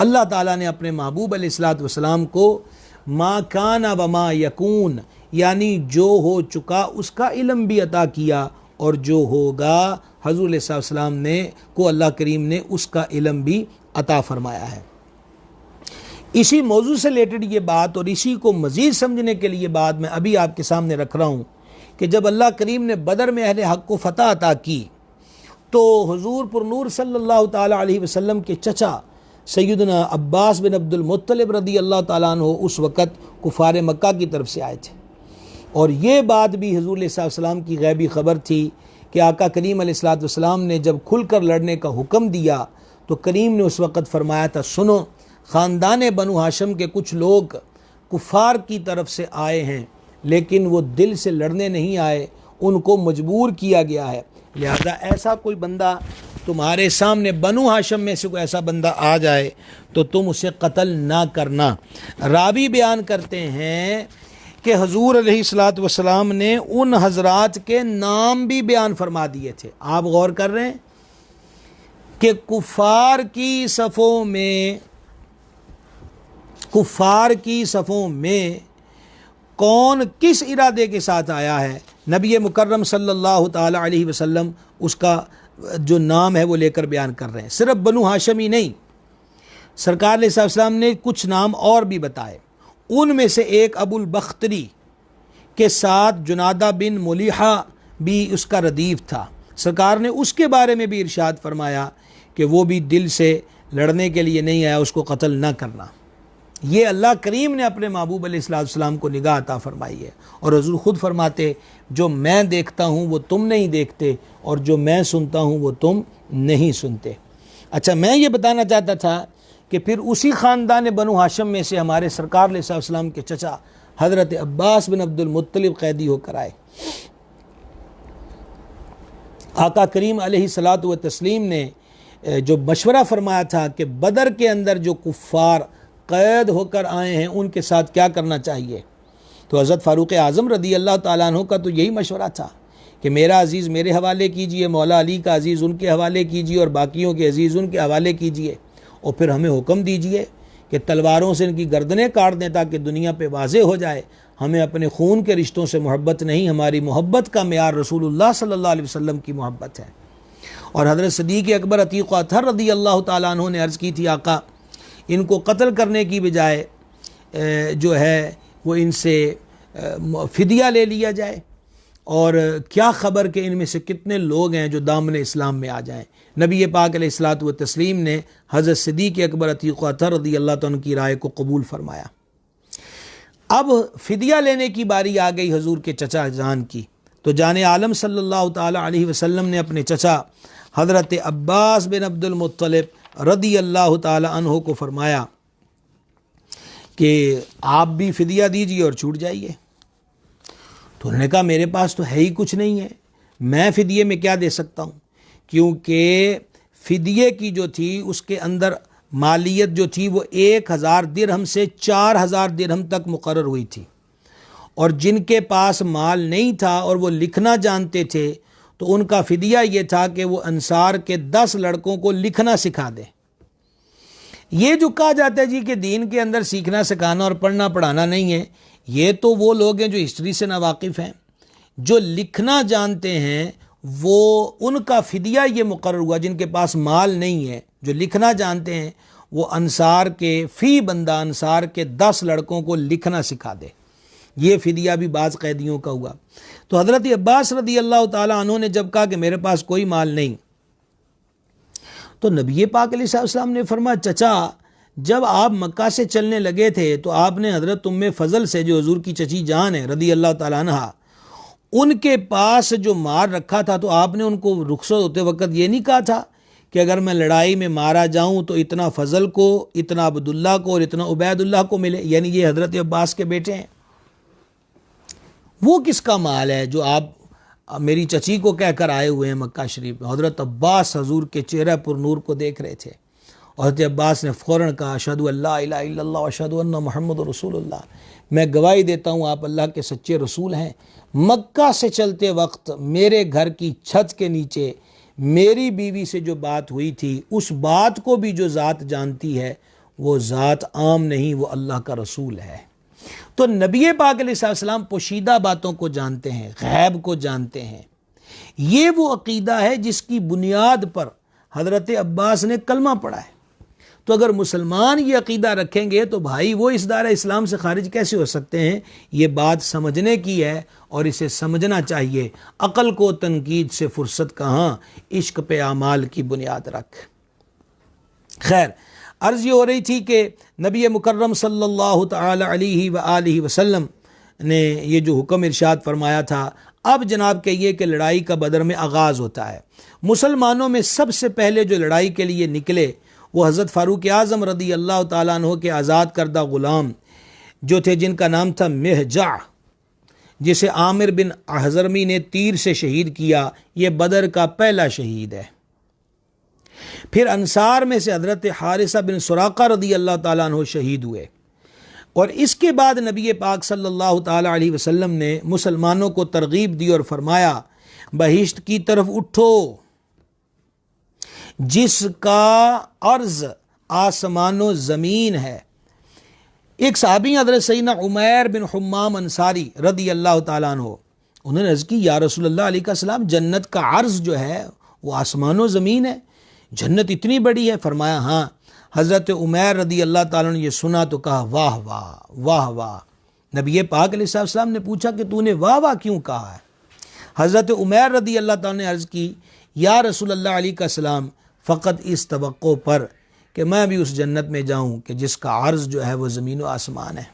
اللہ تعالیٰ نے اپنے محبوب علیہ السلام کو ما کان و ما یکون، یعنی جو ہو چکا اس کا علم بھی عطا کیا، اور جو ہوگا حضور علیہ السلام نے کو اللہ کریم نے اس کا علم بھی عطا فرمایا ہے۔ اسی موضوع سے ریلیٹڈ یہ بات اور اسی کو مزید سمجھنے کے لیے بات میں ابھی آپ کے سامنے رکھ رہا ہوں کہ جب اللہ کریم نے بدر میں اہل حق کو فتح عطا کی تو حضور پر نور صلی اللہ تعالیٰ علیہ وسلم کے چچا سیدنا عباس بن عبد المطلب رضی اللہ تعالیٰ عنہ اس وقت کفار مکہ کی طرف سے آئے تھے، اور یہ بات بھی حضور علیہ السلام کی غیبی خبر تھی کہ آقا کریم علیہ السلام نے جب کھل کر لڑنے کا حکم دیا تو کریم نے اس وقت فرمایا تھا سنو، خاندان بنو ہاشم کے کچھ لوگ کفار کی طرف سے آئے ہیں لیکن وہ دل سے لڑنے نہیں آئے، ان کو مجبور کیا گیا ہے، لہذا ایسا کوئی بندہ تمہارے سامنے بنو ہاشم میں سے کوئی ایسا بندہ آ جائے تو تم اسے قتل نہ کرنا۔ راوی بیان کرتے ہیں کہ حضور علیہ السلام نے ان حضرات کے نام بھی بیان فرما دیے تھے۔ آپ غور کر رہے ہیں کہ کفار کی صفوں میں کون کس ارادے کے ساتھ آیا ہے، نبی مکرم صلی اللہ تعالی علیہ وسلم اس کا جو نام ہے وہ لے کر بیان کر رہے ہیں۔ صرف بنو ہاشم ہی نہیں، سرکار علیہ السلام نے کچھ نام اور بھی بتائے، ان میں سے ایک ابو البختری کے ساتھ جنادہ بن ملیحہ بھی اس کا ردیف تھا، سرکار نے اس کے بارے میں بھی ارشاد فرمایا کہ وہ بھی دل سے لڑنے کے لیے نہیں آیا، اس کو قتل نہ کرنا۔ یہ اللہ کریم نے اپنے محبوب علیہ السلام کو نگاہ عطا فرمائی ہے، اور حضور خود فرماتے جو میں دیکھتا ہوں وہ تم نہیں دیکھتے، اور جو میں سنتا ہوں وہ تم نہیں سنتے۔ اچھا، میں یہ بتانا چاہتا تھا کہ پھر اسی خاندان بنو ہاشم میں سے ہمارے سرکار علیہ السلام کے چچا حضرت عباس بن عبد المطلب قیدی ہو کر آئے۔ آقا کریم علیہ الصلاۃ والتسلیم نے جو مشورہ فرمایا تھا کہ بدر کے اندر جو کفار قید ہو کر آئے ہیں ان کے ساتھ کیا کرنا چاہیے، تو حضرت فاروق اعظم رضی اللہ تعالیٰ عنہ کا تو یہی مشورہ تھا کہ میرا عزیز میرے حوالے کیجئے، مولا علی کا عزیز ان کے حوالے کیجئے، اور باقیوں کے عزیز ان کے حوالے کیجئے، اور پھر ہمیں حکم دیجئے کہ تلواروں سے ان کی گردنیں کاٹ دیں تاکہ دنیا پہ واضح ہو جائے ہمیں اپنے خون کے رشتوں سے محبت نہیں، ہماری محبت کا معیار رسول اللہ صلی اللہ علیہ وسلم کی محبت ہے۔ اور حضرت صدیق اکبر عتیق و اطہر رضی اللہ تعالیٰ عنہ نے عرض کی تھی آقا ان کو قتل کرنے کی بجائے جو ہے وہ ان سے فدیہ لے لیا جائے، اور کیا خبر کہ ان میں سے کتنے لوگ ہیں جو دامن اسلام میں آ جائیں۔ نبی پاک علیہ الصلاۃ والتسلیم نے حضرت صدیق اکبر عتیق و اطہر رضی اللہ عنہ کی رائے کو قبول فرمایا۔ اب فدیہ لینے کی باری آ گئی حضور کے چچا جان کی، تو جان عالم صلی اللہ تعالی علیہ وسلم نے اپنے چچا حضرت عباس بن عبد المطلب رضی اللہ تعالی عنہ کو فرمایا کہ آپ بھی فدیہ دیجیے اور چھوٹ جائیے۔ تو انہوں نے کہا میرے پاس تو ہے ہی کچھ نہیں ہے، میں فدیے میں کیا دے سکتا ہوں، کیونکہ فدیے کی جو تھی اس کے اندر مالیت جو تھی وہ 1000 درہم سے 4000 درہم تک مقرر ہوئی تھی، اور جن کے پاس مال نہیں تھا اور وہ لکھنا جانتے تھے تو ان کا فدیہ یہ تھا کہ وہ انصار کے 10 لڑکوں کو لکھنا سکھا دیں۔ یہ جو کہا جاتا ہے جی کہ دین کے اندر سیکھنا سکھانا اور پڑھنا پڑھانا نہیں ہے، یہ تو وہ لوگ ہیں جو ہسٹری سے ناواقف ہیں۔ جو لکھنا جانتے ہیں وہ ان کا فدیہ یہ مقرر ہوا، جن کے پاس مال نہیں ہے جو لکھنا جانتے ہیں وہ انصار کے فی بندہ انصار کے 10 لڑکوں کو لکھنا سکھا دے۔ یہ فدیہ بھی بعض قیدیوں کا ہوا۔ تو حضرت عباس رضی اللہ تعالیٰ عنہ نے جب کہا کہ میرے پاس کوئی مال نہیں، تو نبی پاک علیہ السلام نے فرمایا چچا جب آپ مکہ سے چلنے لگے تھے تو آپ نے حضرت ام فضل سے جو حضور کی چچی جان ہے رضی اللہ تعالیٰ عنہ، ان کے پاس جو مار رکھا تھا تو آپ نے ان کو رخصت ہوتے وقت یہ نہیں کہا تھا کہ اگر میں لڑائی میں مارا جاؤں تو اتنا فضل کو، اتنا عبداللہ کو اور اتنا عبید اللہ کو ملے، یعنی یہ حضرت عباس کے بیٹے ہیں۔ وہ کس کا مال ہے جو آپ میری چچی کو کہہ کر آئے ہوئے ہیں مکہ شریف میں؟ حضرت عباس حضور کے چہرہ پر نور کو دیکھ رہے تھے۔ حضرت عباس نے فوراً کہا اشہد ان لا الہ الا اللہ واشہد ان محمد رسول اللہ، میں گواہی دیتا ہوں آپ اللہ کے سچے رسول ہیں۔ مکہ سے چلتے وقت میرے گھر کی چھت کے نیچے میری بیوی سے جو بات ہوئی تھی اس بات کو بھی جو ذات جانتی ہے وہ ذات عام نہیں، وہ اللہ کا رسول ہے۔ تو نبی پاک علیہ السلام پوشیدہ باتوں کو جانتے ہیں، غیب کو جانتے ہیں۔ یہ وہ عقیدہ ہے جس کی بنیاد پر حضرت عباس نے کلمہ پڑھا ہے۔ تو اگر مسلمان یہ عقیدہ رکھیں گے تو بھائی وہ اس دائرہ اسلام سے خارج کیسے ہو سکتے ہیں؟ یہ بات سمجھنے کی ہے اور اسے سمجھنا چاہیے۔ عقل کو تنقید سے فرصت کہاں، عشق پہ اعمال کی بنیاد رکھ۔ خیر، عرض یہ ہو رہی تھی کہ نبی مکرم صلی اللہ تعالی علیہ وآلہ وسلم نے یہ جو حکم ارشاد فرمایا تھا، اب جناب کہیے کہ لڑائی کا بدر میں آغاز ہوتا ہے۔ مسلمانوں میں سب سے پہلے جو لڑائی کے لیے نکلے وہ حضرت فاروق اعظم رضی اللہ تعالیٰ عنہ کے آزاد کردہ غلام جو تھے، جن کا نام تھا مہجع، جسے عامر بن حضرمی نے تیر سے شہید کیا۔ یہ بدر کا پہلا شہید ہے۔ پھر انصار میں سے حضرت حارثہ بن سراقہ رضی اللہ تعالیٰ عنہ شہید ہوئے، اور اس کے بعد نبی پاک صلی اللہ تعالیٰ علیہ وسلم نے مسلمانوں کو ترغیب دی اور فرمایا بہشت کی طرف اٹھو جس کا عرض آسمان و زمین ہے۔ ایک صحابی حضرت سیدنا عمیر بن حمام انصاری رضی اللہ تعالیٰ عنہ، انہوں نے عرض کی یا رسول اللہ علیہ السلام جنت کا عرض جو ہے وہ آسمان و زمین ہے، جنت اتنی بڑی ہے؟ فرمایا ہاں۔ حضرت عمیر رضی اللہ تعالیٰ نے یہ سنا تو کہا واہ واہ واہ واہ۔ نبی پاک علیہ السلام نے پوچھا کہ تو نے واہ واہ کیوں کہا ہے؟ حضرت عمیر رضی اللہ تعالیٰ نے عرض کی یا رسول اللہ علیہ السلام فقط اس توقع پر کہ میں بھی اس جنت میں جاؤں کہ جس کا عرض جو ہے وہ زمین و آسمان ہے۔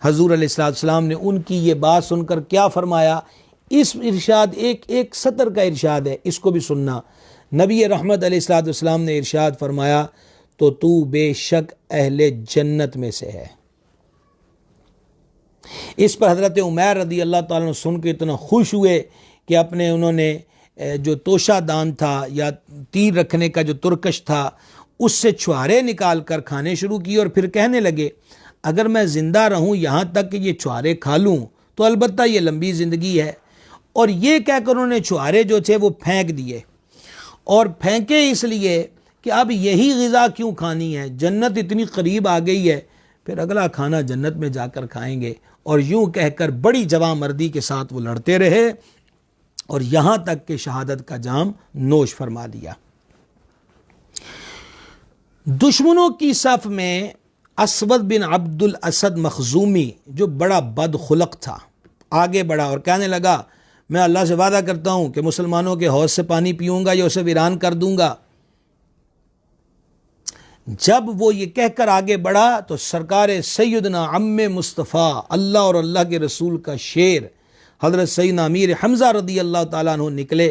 حضور علیہ السلام نے ان کی یہ بات سن کر کیا فرمایا؟ اس ارشاد ایک سطر کا ارشاد ہے، اس کو بھی سننا۔ نبی رحمت علیہ السلام نے ارشاد فرمایا تو بے شک اہل جنت میں سے ہے۔ اس پر حضرت عمیر رضی اللہ تعالیٰ نے سن کے اتنا خوش ہوئے کہ انہوں نے جو توشہ دان تھا یا تیر رکھنے کا جو ترکش تھا اس سے چھوارے نکال کر کھانے شروع کی، اور پھر کہنے لگے اگر میں زندہ رہوں یہاں تک کہ یہ چھوارے کھا لوں تو البتہ یہ لمبی زندگی ہے۔ اور یہ کہہ کر انہوں نے چھوارے جو تھے وہ پھینک دیے، اور پھینکے اس لیے کہ اب یہی غذا کیوں کھانی ہے، جنت اتنی قریب آ گئی ہے، پھر اگلا کھانا جنت میں جا کر کھائیں گے۔ اور یوں کہہ کر بڑی جواں مردی کے ساتھ وہ لڑتے رہے اور یہاں تک کہ شہادت کا جام نوش فرما لیا۔ دشمنوں کی صف میں اسود بن عبد الاسد مخزومی جو بڑا بد خلق تھا آگے بڑھا اور کہنے لگا میں اللہ سے وعدہ کرتا ہوں کہ مسلمانوں کے حوض سے پانی پیوں گا یا اسے ویران کر دوں گا۔ جب وہ یہ کہہ کر آگے بڑھا تو سرکار سیدنا عم مصطفیٰ اللہ اور اللہ کے رسول کا شیر حضرت سیدنا امیر حمزہ رضی اللہ تعالیٰ عنہ نکلے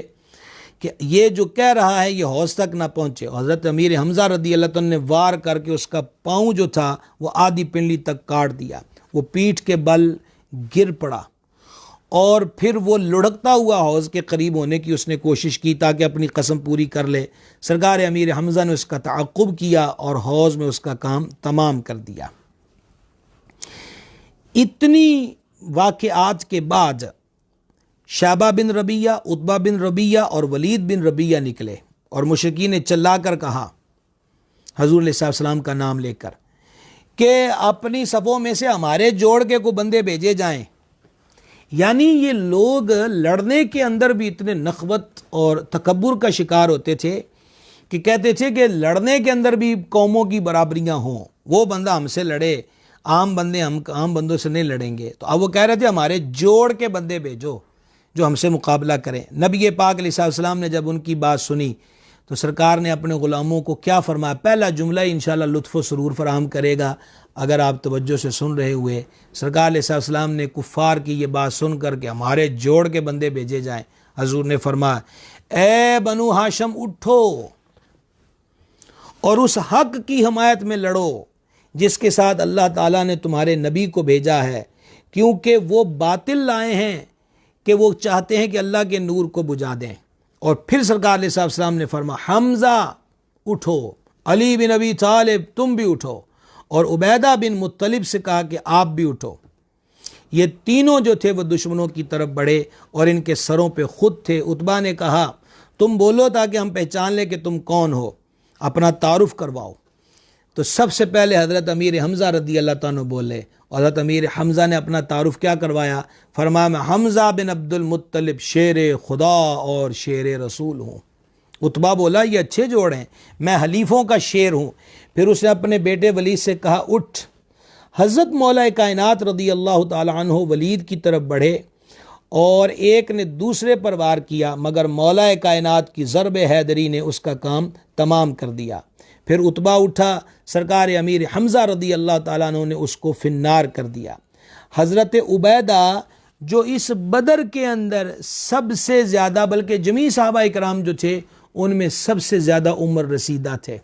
کہ یہ جو کہہ رہا ہے یہ حوض تک نہ پہنچے۔ حضرت امیر حمزہ رضی اللہ تعالیٰ نے وار کر کے اس کا پاؤں جو تھا وہ آدھی پنڈلی تک کاٹ دیا، وہ پیٹھ کے بل گر پڑا اور پھر وہ لڑکتا ہوا حوض کے قریب ہونے کی اس نے کوشش کی تاکہ اپنی قسم پوری کر لے. سرکار امیر حمزہ نے اس کا تعاقب کیا اور حوض میں اس کا کام تمام کر دیا. اتنی واقعات کے بعد شیبہ بن ربیہ، عتبہ بن ربیہ اور ولید بن ربیہ نکلے اور مشرکین نے چلا کر کہا حضور علیہ السلام کا نام لے کر کہ اپنی صفوں میں سے ہمارے جوڑ کے کو بندے بھیجے جائیں. یعنی یہ لوگ لڑنے کے اندر بھی اتنے نخوت اور تکبر کا شکار ہوتے تھے کہ کہتے تھے کہ لڑنے کے اندر بھی قوموں کی برابریاں ہوں، وہ بندہ ہم سے لڑے، عام بندے ہم عام بندوں سے نہیں لڑیں گے. تو اب وہ کہہ رہے تھے ہمارے جوڑ کے بندے بھیجو جو ہم سے مقابلہ کریں. نبی پاک علیہ السلام نے جب ان کی بات سنی تو سرکار نے اپنے غلاموں کو کیا فرمایا؟ پہلا جملہ انشاءاللہ لطف و سرور فراہم کرے گا اگر آپ توجہ سے سن رہے ہوئے. سرکار علیہ السلام نے کفار کی یہ بات سن کر کے ہمارے جوڑ کے بندے بھیجے جائیں، حضور نے فرمایا اے بنو ہاشم اٹھو اور اس حق کی حمایت میں لڑو جس کے ساتھ اللہ تعالیٰ نے تمہارے نبی کو بھیجا ہے، کیونکہ وہ باطل لائے ہیں کہ وہ چاہتے ہیں کہ اللہ کے نور کو بجھا دیں. اور پھر سرکار علیہ السلام نے فرمایا حمزہ اٹھو، علی بن ابی طالب تم بھی اٹھو، اور عبیدہ بن مطلب سے کہا کہ آپ بھی اٹھو. یہ تینوں جو تھے وہ دشمنوں کی طرف بڑھے اور ان کے سروں پہ خود تھے. عتبہ نے کہا تم بولو تاکہ ہم پہچان لیں کہ تم کون ہو، اپنا تعارف کرواؤ. تو سب سے پہلے حضرت امیر حمزہ رضی اللہ تعالیٰ بولے اور حضرت امیر حمزہ نے اپنا تعارف کیا کروایا؟ فرمایا میں حمزہ بن عبد المطلب شیر خدا اور شیر رسول ہوں. عتبہ بولا یہ اچھے جوڑ ہیں، میں حلیفوں کا شیر ہوں. پھر اس نے اپنے بیٹے ولید سے کہا اٹھ. حضرت مولا کائنات رضی اللہ تعالی عنہ ولید کی طرف بڑھے اور ایک نے دوسرے پر وار کیا، مگر مولا کائنات کی ضرب حیدری نے اس کا کام تمام کر دیا. پھر عتبہ اٹھا، سرکار امیر حمزہ رضی اللہ تعالیٰ عنہ نے اس کو فنار کر دیا. حضرت عبیدہ جو اس بدر کے اندر سب سے زیادہ، بلکہ جمیع صحابہ اکرام جو تھے ان میں سب سے زیادہ عمر رسیدہ تھے،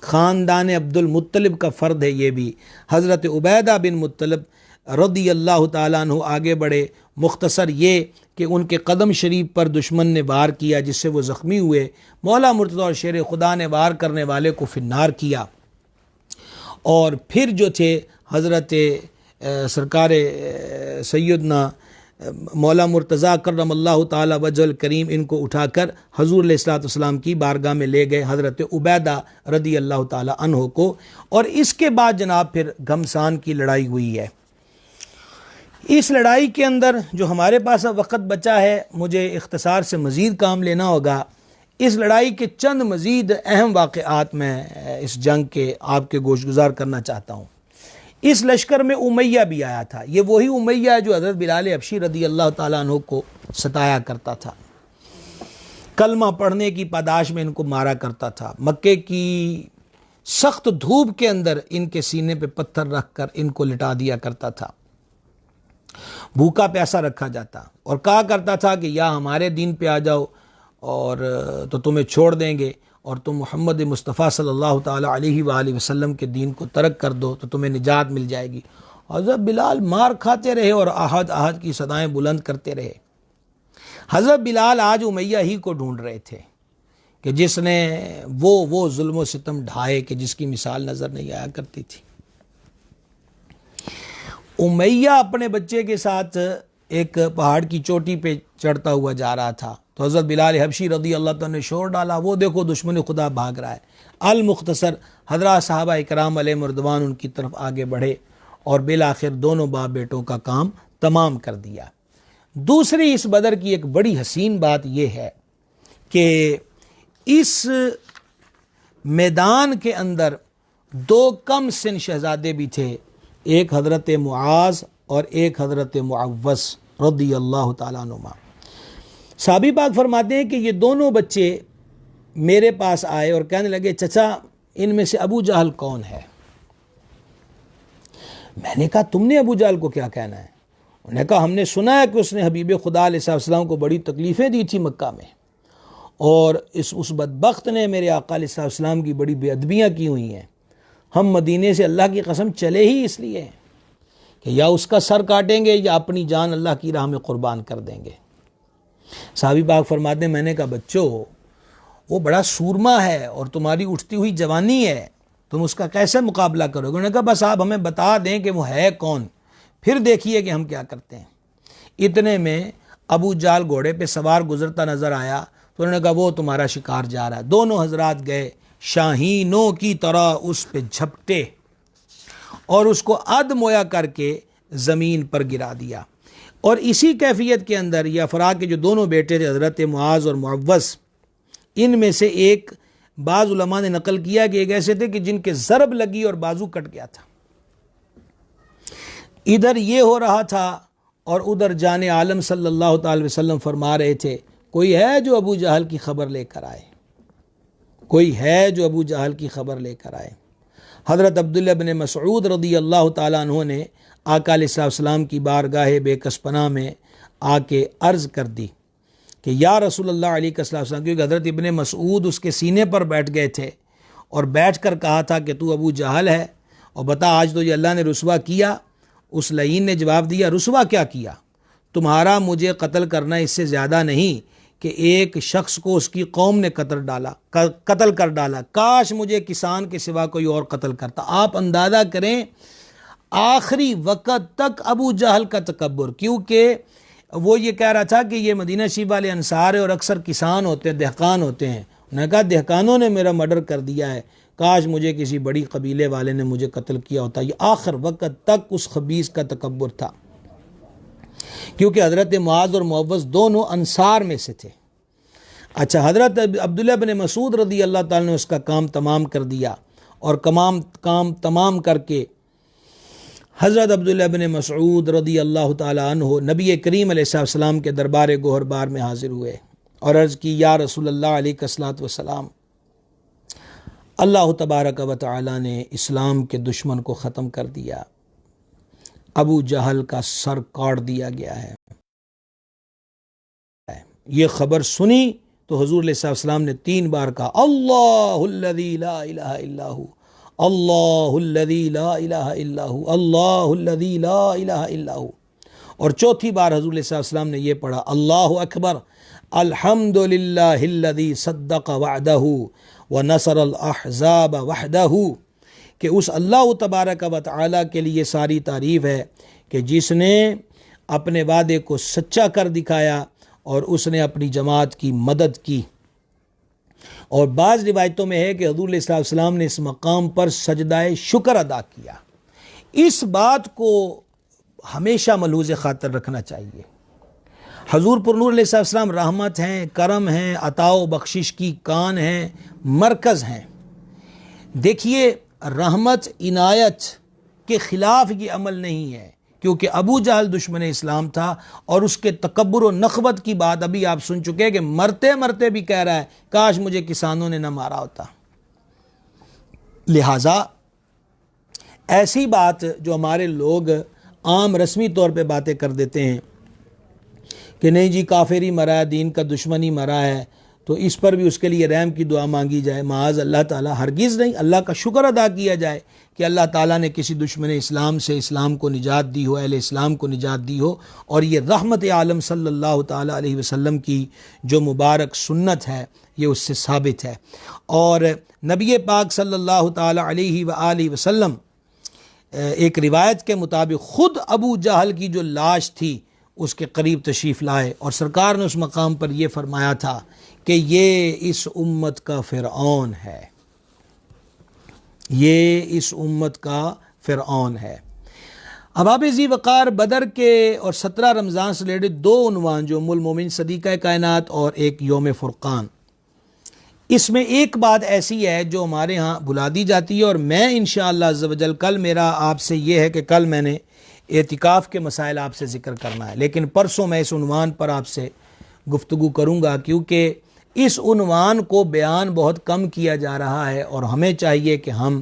خاندان عبد المطلب کا فرد ہے یہ بھی. حضرت عبیدہ بن مطلب رضی اللہ تعالیٰ عنہ آگے بڑھے. مختصر یہ کہ ان کے قدم شریف پر دشمن نے وار کیا جس سے وہ زخمی ہوئے. مولا مرتضی اور شیر خدا نے وار کرنے والے کو فنار کیا. اور پھر جو تھے حضرت سرکار سیدنا مولا مرتضی کرم اللہ تعالی وجہ الکریم ان کو اٹھا کر حضور علیہ السلام کی بارگاہ میں لے گئے، حضرت عبیدہ رضی اللہ تعالی عنہ کو. اور اس کے بعد جناب پھر گھمسان کی لڑائی ہوئی ہے. اس لڑائی کے اندر جو ہمارے پاس اب وقت بچا ہے، مجھے اختصار سے مزید کام لینا ہوگا. اس لڑائی کے چند مزید اہم واقعات میں اس جنگ کے آپ کے گوش گزار کرنا چاہتا ہوں. اس لشکر میں امیہ بھی آیا تھا. یہ وہی امیہ ہے جو حضرت بلال حبشی رضی اللہ تعالیٰ عنہ کو ستایا کرتا تھا، کلمہ پڑھنے کی پاداش میں ان کو مارا کرتا تھا، مکے کی سخت دھوپ کے اندر ان کے سینے پہ پتھر رکھ کر ان کو لٹا دیا کرتا تھا، بھوکا پیاسا رکھا جاتا اور کہا کرتا تھا کہ یا ہمارے دین پہ آ جاؤ اور تو تمہیں چھوڑ دیں گے، اور تم محمد مصطفیٰ صلی اللہ تعالیٰ علیہ وآلہ وسلم کے دین کو ترک کر دو تو تمہیں نجات مل جائے گی. حضرت بلال مار کھاتے رہے اور احد احد کی صدائیں بلند کرتے رہے. حضرت بلال آج امیہ ہی کو ڈھونڈ رہے تھے کہ جس نے وہ ظلم و ستم ڈھائے کہ جس کی مثال نظر نہیں آیا کرتی تھی. امیہ اپنے بچے کے ساتھ ایک پہاڑ کی چوٹی پہ چڑھتا ہوا جا رہا تھا تو حضرت بلال حبشی رضی اللہ تعالیٰ نے شور ڈالا، وہ دیکھو دشمن خدا بھاگ رہا ہے. المختصر حضرات صحابہ اکرام علیہ مردوان ان کی طرف آگے بڑھے اور بالآخر دونوں باپ بیٹوں کا کام تمام کر دیا. دوسری اس بدر کی ایک بڑی حسین بات یہ ہے کہ اس میدان کے اندر دو کم سن شہزادے بھی تھے، ایک حضرت معاذ اور ایک حضرت معوذ رضی اللہ تعالیٰ عنہما. صحابی پاک فرماتے ہیں کہ یہ دونوں بچے میرے پاس آئے اور کہنے لگے چچا ان میں سے ابو جہل کون ہے؟ میں نے کہا تم نے ابو جہل کو کیا کہنا ہے؟ انہوں نے کہا ہم نے سنا ہے کہ اس نے حبیب خدا علیہ السلام کو بڑی تکلیفیں دی تھی مکہ میں، اور اس بدبخت نے میرے آقا علیہ السلام کی بڑی بے ادبیاں کی ہوئی ہیں. ہم مدینے سے اللہ کی قسم چلے ہی اس لیے کہ یا اس کا سر کاٹیں گے یا اپنی جان اللہ کی راہ میں قربان کر دیں گے۔ صحابی پاک فرماتے ہیں میں نے کہا بچوں وہ بڑا سورما ہے اور تمہاری اٹھتی ہوئی جوانی ہے، تم اس کا کیسے مقابلہ کرو گے؟ انہوں نے کہا بس آپ ہمیں بتا دیں کہ وہ ہے کون، پھر دیکھیے کہ ہم کیا کرتے ہیں۔ اتنے میں ابو جہل گھوڑے پہ سوار گزرتا نظر آیا تو انہوں نے کہا وہ تمہارا شکار جا رہا ہے۔ دونوں حضرات گئے، شاہینوں کی طرح اس پہ جھپٹے اور اس کو ادمویا کر کے زمین پر گرا دیا۔ اور اسی کیفیت کے اندر یہ افراد کے جو دونوں بیٹے تھے حضرت معاذ اور معوذ، ان میں سے ایک بعض علماء نے نقل کیا کہ ایک ایسے تھے کہ جن کے ضرب لگی اور بازو کٹ گیا تھا۔ ادھر یہ ہو رہا تھا اور ادھر جان عالم صلی اللہ تعالی وسلم فرما رہے تھے کوئی ہے جو ابو جہل کی خبر لے کر آئے، کوئی ہے جو ابو جہل کی خبر لے کر آئے۔ حضرت عبداللہ بن مسعود رضی اللہ تعالیٰ عنہ نے آقا علیہ السلام کی بارگاہ بے کس پناہ میں آ کے عرض کر دی کہ یا رسول اللہ علیہ السلام، کیونکہ حضرت ابن مسعود اس کے سینے پر بیٹھ گئے تھے اور بیٹھ کر کہا تھا کہ تو ابو جہل ہے اور بتا آج تو یہ اللہ نے رسوا کیا۔ اس لعین نے جواب دیا رسوا کیا کیا؟ تمہارا مجھے قتل کرنا اس سے زیادہ نہیں کہ ایک شخص کو اس کی قوم نے قتل کر ڈالا، کاش مجھے کسان کے سوا کوئی اور قتل کرتا۔ آپ اندازہ کریں آخری وقت تک ابو جہل کا تکبر، کیونکہ وہ یہ کہہ رہا تھا کہ یہ مدینہ شریف والے انصار اور اکثر کسان ہوتے ہیں، دہقان ہوتے ہیں۔ انہوں نے کہا دہقانوں نے میرا مرڈر کر دیا ہے، کاش مجھے کسی بڑی قبیلے والے نے مجھے قتل کیا ہوتا۔ یہ آخر وقت تک اس خبیث کا تکبر تھا، کیونکہ حضرت معاذ اور معوذ دونوں انصار میں سے تھے۔ اچھا، حضرت عبداللہ بن مسعود رضی اللہ تعالیٰ نے اس کا کام تمام کر دیا اور کام تمام کر کے حضرت عبداللہ بن مسعود رضی اللہ تعالیٰ عنہ نبی کریم علیہ السلام کے دربار گوہر بار میں حاضر ہوئے اور عرض کی یا رسول اللہ علیہ الصلوۃ والسلام، اللہ تبارک و تعالیٰ نے اسلام کے دشمن کو ختم کر دیا، ابو جہل کا سر کاٹ دیا گیا ہے۔ یہ خبر سنی تو حضور علیہ السلام نے 3 بار کہا اللہ الذی لا الہ الا ہو، اللہ الذی لا الہ الا ہو، اللہ الذی لا الہ الا ہو، اور 4تھی بار حضور علیہ السلام نے یہ پڑھا اللہ اکبر الحمد للہ الذی صدق وعدہ ونصر الاحزاب وحدہ، کہ اس اللہ تبارک و تعالیٰ کے لیے ساری تعریف ہے کہ جس نے اپنے وعدے کو سچا کر دکھایا اور اس نے اپنی جماعت کی مدد کی۔ اور بعض روایتوں میں ہے کہ حضور علیہ السلام نے اس مقام پر سجدہ شکر ادا کیا۔ اس بات کو ہمیشہ ملحوظ خاطر رکھنا چاہیے۔ حضور پر نور علیہ السلام رحمت ہیں، کرم ہیں، عطا و بخشش کی کان ہیں، مرکز ہیں۔ دیکھیے رحمت عنایت کے خلاف یہ عمل نہیں ہے، کیونکہ ابو جہل دشمن اسلام تھا اور اس کے تکبر و نخوت کی بات ابھی آپ سن چکے کہ مرتے مرتے بھی کہہ رہا ہے کاش مجھے کسانوں نے نہ مارا ہوتا۔ لہٰذا ایسی بات جو ہمارے لوگ عام رسمی طور پہ باتیں کر دیتے ہیں کہ نہیں جی کافر ہی مرا ہے، دین کا دشمن ہی مرا ہے، تو اس پر بھی اس کے لیے رحم کی دعا مانگی جائے، معاذ اللہ تعالیٰ، ہرگز نہیں۔ اللہ کا شکر ادا کیا جائے کہ اللہ تعالیٰ نے کسی دشمن اسلام سے اسلام کو نجات دی ہو، اہل اسلام کو نجات دی ہو، اور یہ رحمت عالم صلی اللہ تعالیٰ علیہ وسلم کی جو مبارک سنت ہے یہ اس سے ثابت ہے۔ اور نبی پاک صلی اللہ تعالیٰ علیہ وآلہ وسلم ایک روایت کے مطابق خود ابو جہل کی جو لاش تھی اس کے قریب تشریف لائے اور سرکار نے اس مقام پر یہ فرمایا تھا کہ یہ اس امت کا فرعون ہے، یہ اس امت کا فرعون ہے۔ اب آپ ذی وقار بدر کے اور 17 رمضان سے ریلیٹڈ 2 عنوان جو ام المومنین صدیقہ کائنات اور ایک یوم فرقان، اس میں ایک بات ایسی ہے جو ہمارے ہاں بھلا دی جاتی ہے، اور میں انشاءاللہ عز و جل کل میرا آپ سے یہ ہے کہ کل میں نے اعتکاف کے مسائل آپ سے ذکر کرنا ہے، لیکن پرسوں میں اس عنوان پر آپ سے گفتگو کروں گا، کیونکہ اس عنوان کو بیان بہت کم کیا جا رہا ہے اور ہمیں چاہیے کہ ہم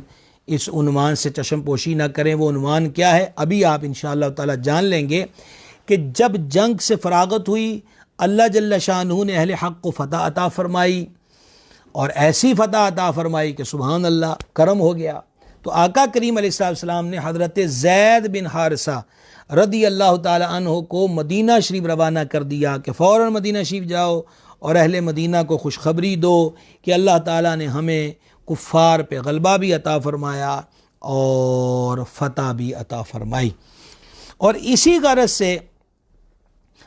اس عنوان سے چشم پوشی نہ کریں۔ وہ عنوان کیا ہے ابھی آپ انشاءاللہ تعالی جان لیں گے کہ جب جنگ سے فراغت ہوئی اللہ جل شانہ نے اہل حق کو فتح عطا فرمائی، اور ایسی فتح عطا فرمائی کہ سبحان اللہ کرم ہو گیا۔ تو آقا کریم علیہ السلام نے حضرت زید بن حارثہ رضی اللہ تعالی عنہ کو مدینہ شریف روانہ کر دیا کہ فوراً مدینہ شریف جاؤ اور اہل مدینہ کو خوشخبری دو کہ اللہ تعالیٰ نے ہمیں کفار پہ غلبہ بھی عطا فرمایا اور فتح بھی عطا فرمائی۔ اور اسی غرض سے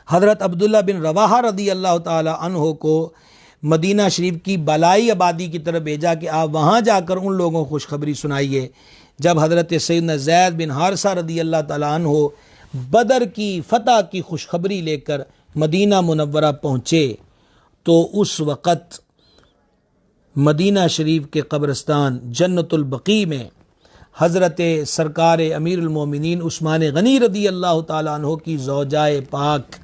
حضرت عبداللہ بن رواحہ رضی اللہ تعالی عنہ کو مدینہ شریف کی بالائی آبادی کی طرف بھیجا کہ آپ وہاں جا کر ان لوگوں کو خوشخبری سنائیے۔ جب حضرت سیدنا زید بن حارثہ رضی اللہ تعالی عنہ بدر کی فتح کی خوشخبری لے کر مدینہ منورہ پہنچے تو اس وقت مدینہ شریف کے قبرستان جنت البقیع میں حضرت سرکار امیر المومنین عثمان غنی رضی اللہ تعالی عنہ کی زوجائے پاک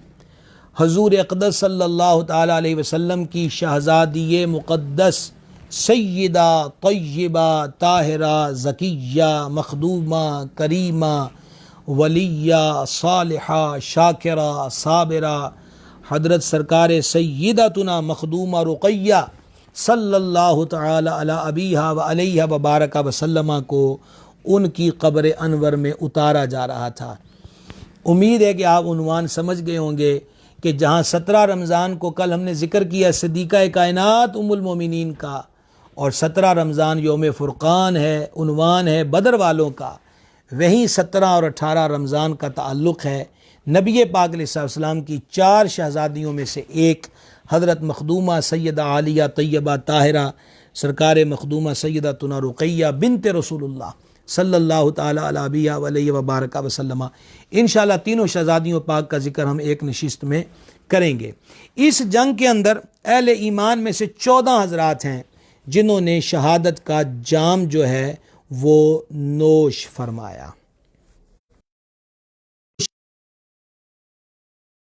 حضور اقدس صلی اللہ تعالی علیہ وسلم کی شہزادی مقدس سیدہ طیبہ طاہرہ زکیہ مخدومہ کریمہ ولیہ صالحہ شاکرہ صابرہ حضرت سرکار سیدتنا مخدومہ رقیہ صلی اللہ تعالی علی ابیہا و علیہ وبارک وسلم کو ان کی قبر انور میں اتارا جا رہا تھا۔ امید ہے کہ آپ عنوان سمجھ گئے ہوں گے کہ جہاں 17 رمضان کو کل ہم نے ذکر کیا صدیقہ کائنات ام المومنین کا، اور 17 رمضان یوم فرقان ہے، عنوان ہے بدر والوں کا، وہیں 17 اور 18 رمضان کا تعلق ہے نبی پاک علیہ السلام کی 4 شہزادیوں میں سے ایک حضرت مخدومہ سیدہ عالیہ طیبہ طاہرہ سرکار مخدومہ سیدتنا رقیہ بنت رسول اللہ صلی اللہ تعالی علیہ وآلہ وبارک وسلم۔ انشاءاللہ تینوں شہزادیوں پاک کا ذکر ہم ایک نشست میں کریں گے۔ اس جنگ کے اندر اہل ایمان میں سے 14 حضرات ہیں جنہوں نے شہادت کا جام جو ہے وہ نوش فرمایا۔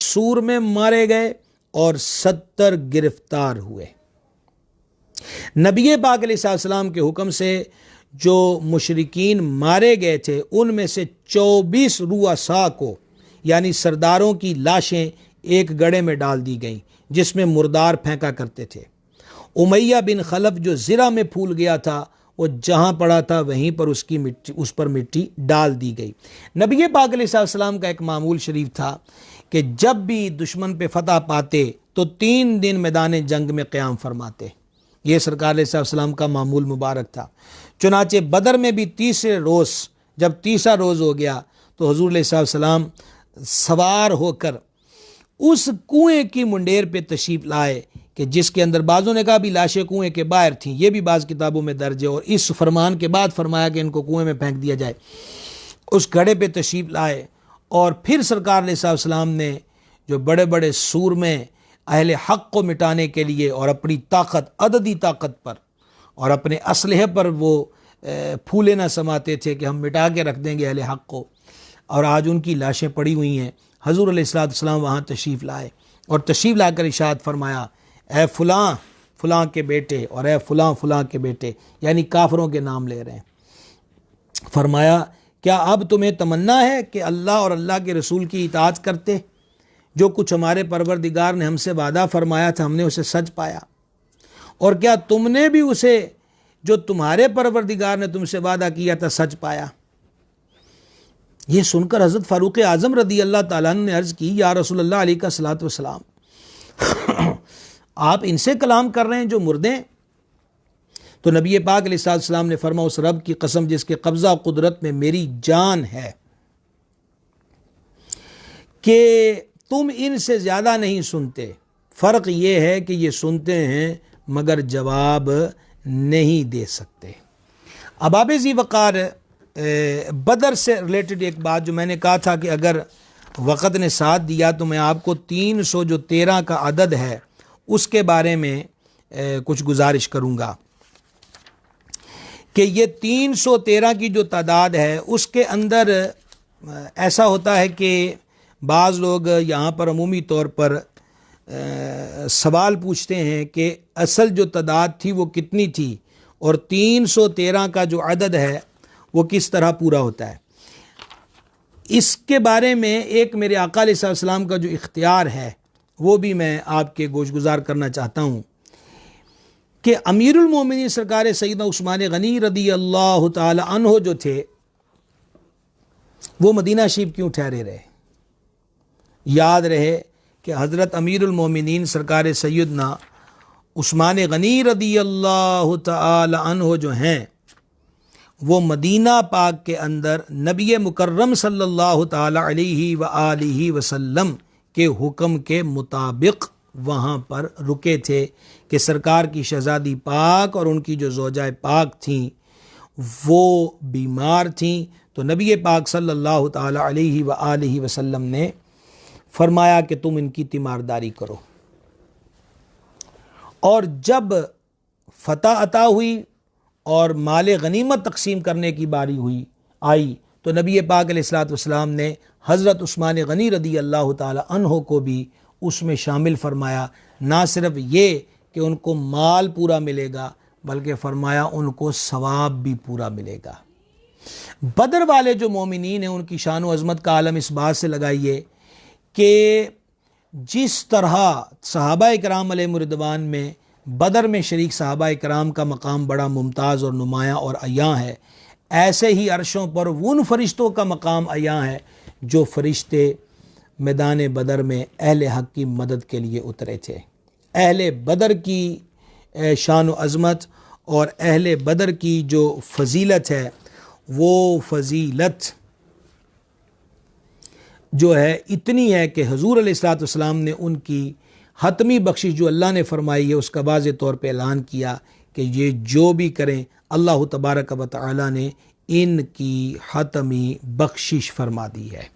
سور میں مارے گئے اور 70 گرفتار ہوئے۔ نبی پاک علیہ السلام کے حکم سے جو مشرکین مارے گئے تھے ان میں سے 24 رؤساء کو یعنی سرداروں کی لاشیں ایک گڑھے میں ڈال دی گئیں جس میں مردار پھینکا کرتے تھے۔ امیہ بن خلف جو زرہ میں پھول گیا تھا وہ جہاں پڑا تھا وہیں پر اس پر مٹی ڈال دی گئی۔ نبی پاک علیہ السلام کا ایک معمول شریف تھا کہ جب بھی دشمن پہ فتح پاتے تو 3 دن میدان جنگ میں قیام فرماتے۔ یہ سرکار علیہ السلام کا معمول مبارک تھا۔ چنانچہ بدر میں بھی تیسرے روز جب تیسرا روز ہو گیا تو حضور علیہ السلام سوار ہو کر اس کنویں کی منڈیر پہ تشریف لائے کہ جس کے اندر بعضوں نے کہا بھی لاشیں کنویں کے باہر تھیں، یہ بھی بعض کتابوں میں درج ہے، اور اس فرمان کے بعد فرمایا کہ ان کو کنویں میں پھینک دیا جائے۔ اس گڑھے پہ تشریف لائے اور پھر سرکار علیہ السلام نے جو بڑے بڑے سور میں اہل حق کو مٹانے کے لیے اور اپنی طاقت عددی طاقت پر اور اپنے اسلحے پر وہ پھولے نہ سماتے تھے کہ ہم مٹا کے رکھ دیں گے اہل حق کو، اور آج ان کی لاشیں پڑی ہوئی ہیں۔ حضور علیہ السلام وہاں تشریف لائے اور تشریف لا کر ارشاد فرمایا، اے فلاں فلاں کے بیٹے اور اے فلاں فلاں کے بیٹے، یعنی کافروں کے نام لے رہے ہیں۔ فرمایا کیا اب تمہیں تمنا ہے کہ اللہ اور اللہ کے رسول کی اطاعت کرتے؟ جو کچھ ہمارے پروردگار نے ہم سے وعدہ فرمایا تھا ہم نے اسے سچ پایا، اور کیا تم نے بھی اسے جو تمہارے پروردگار نے تم سے وعدہ کیا تھا سچ پایا؟ یہ سن کر حضرت فاروق اعظم رضی اللہ تعالیٰ عنہ نے عرض کی، یا رسول اللہ علیہ الصلوۃ والسلام، آپ ان سے کلام کر رہے ہیں جو مردے ہیں؟ تو نبی پاک علیہ السلام نے فرمایا، اس رب کی قسم جس کے قبضہ و قدرت میں میری جان ہے کہ تم ان سے زیادہ نہیں سنتے، فرق یہ ہے کہ یہ سنتے ہیں مگر جواب نہیں دے سکتے۔ اباب ذی وقار بدر سے ریلیٹڈ ایک بات جو میں نے کہا تھا کہ اگر وقت نے ساتھ دیا تو میں آپ کو 313 کا عدد ہے اس کے بارے میں کچھ گزارش کروں گا کہ یہ 313 کی جو تعداد ہے اس کے اندر ایسا ہوتا ہے کہ بعض لوگ یہاں پر عمومی طور پر سوال پوچھتے ہیں کہ اصل جو تعداد تھی وہ کتنی تھی اور 313 کا جو عدد ہے وہ کس طرح پورا ہوتا ہے۔ اس کے بارے میں ایک میرے آقا علیہ السلام کا جو اختیار ہے وہ بھی میں آپ کے گوش گزار کرنا چاہتا ہوں کہ امیر المومنین سرکار سیدنا عثمان غنی رضی اللہ تعالی عنہ جو تھے وہ مدینہ شریف کیوں ٹھہرے رہے؟ یاد رہے کہ حضرت امیر المومنین سرکار سیدنا عثمان غنی رضی اللہ تعالی عنہ جو ہیں وہ مدینہ پاک کے اندر نبی مکرم صلی اللہ تعالی علیہ وآلہ وسلم کے حکم کے مطابق وہاں پر رکے تھے کہ سرکار کی شہزادی پاک اور ان کی جو زوجہ پاک تھیں وہ بیمار تھیں، تو نبی پاک صلی اللہ تعالی علیہ وآلہ وسلم نے فرمایا کہ تم ان کی تیمارداری کرو۔ اور جب فتح عطا ہوئی اور مال غنیمت تقسیم کرنے کی باری آئی تو نبی پاک علیہ الصلوۃ والسلام نے حضرت عثمان غنی رضی اللہ تعالی عنہ کو بھی اس میں شامل فرمایا۔ نہ صرف یہ کہ ان کو مال پورا ملے گا بلکہ فرمایا ان کو ثواب بھی پورا ملے گا۔ بدر والے جو مومنین ہیں ان کی شان و عظمت کا عالم اس بات سے لگائیے کہ جس طرح صحابہ اکرام علیہ رضوان میں بدر میں شریک صحابہ اکرام کا مقام بڑا ممتاز اور نمایاں اور عیاں ہے، ایسے ہی عرشوں پر ان فرشتوں کا مقام عیاں ہے جو فرشتے میدان بدر میں اہل حق کی مدد کے لیے اترے تھے۔ اہل بدر کی شان و عظمت اور اہل بدر کی جو فضیلت ہے وہ فضیلت جو ہے اتنی ہے کہ حضور علیہ الصلوۃ والسلام نے ان کی حتمی بخشش جو اللہ نے فرمائی ہے اس کا واضح طور پہ اعلان کیا کہ یہ جو بھی کریں اللہ تبارک و تعالی نے ان کی حتمی بخشش فرما دی ہے۔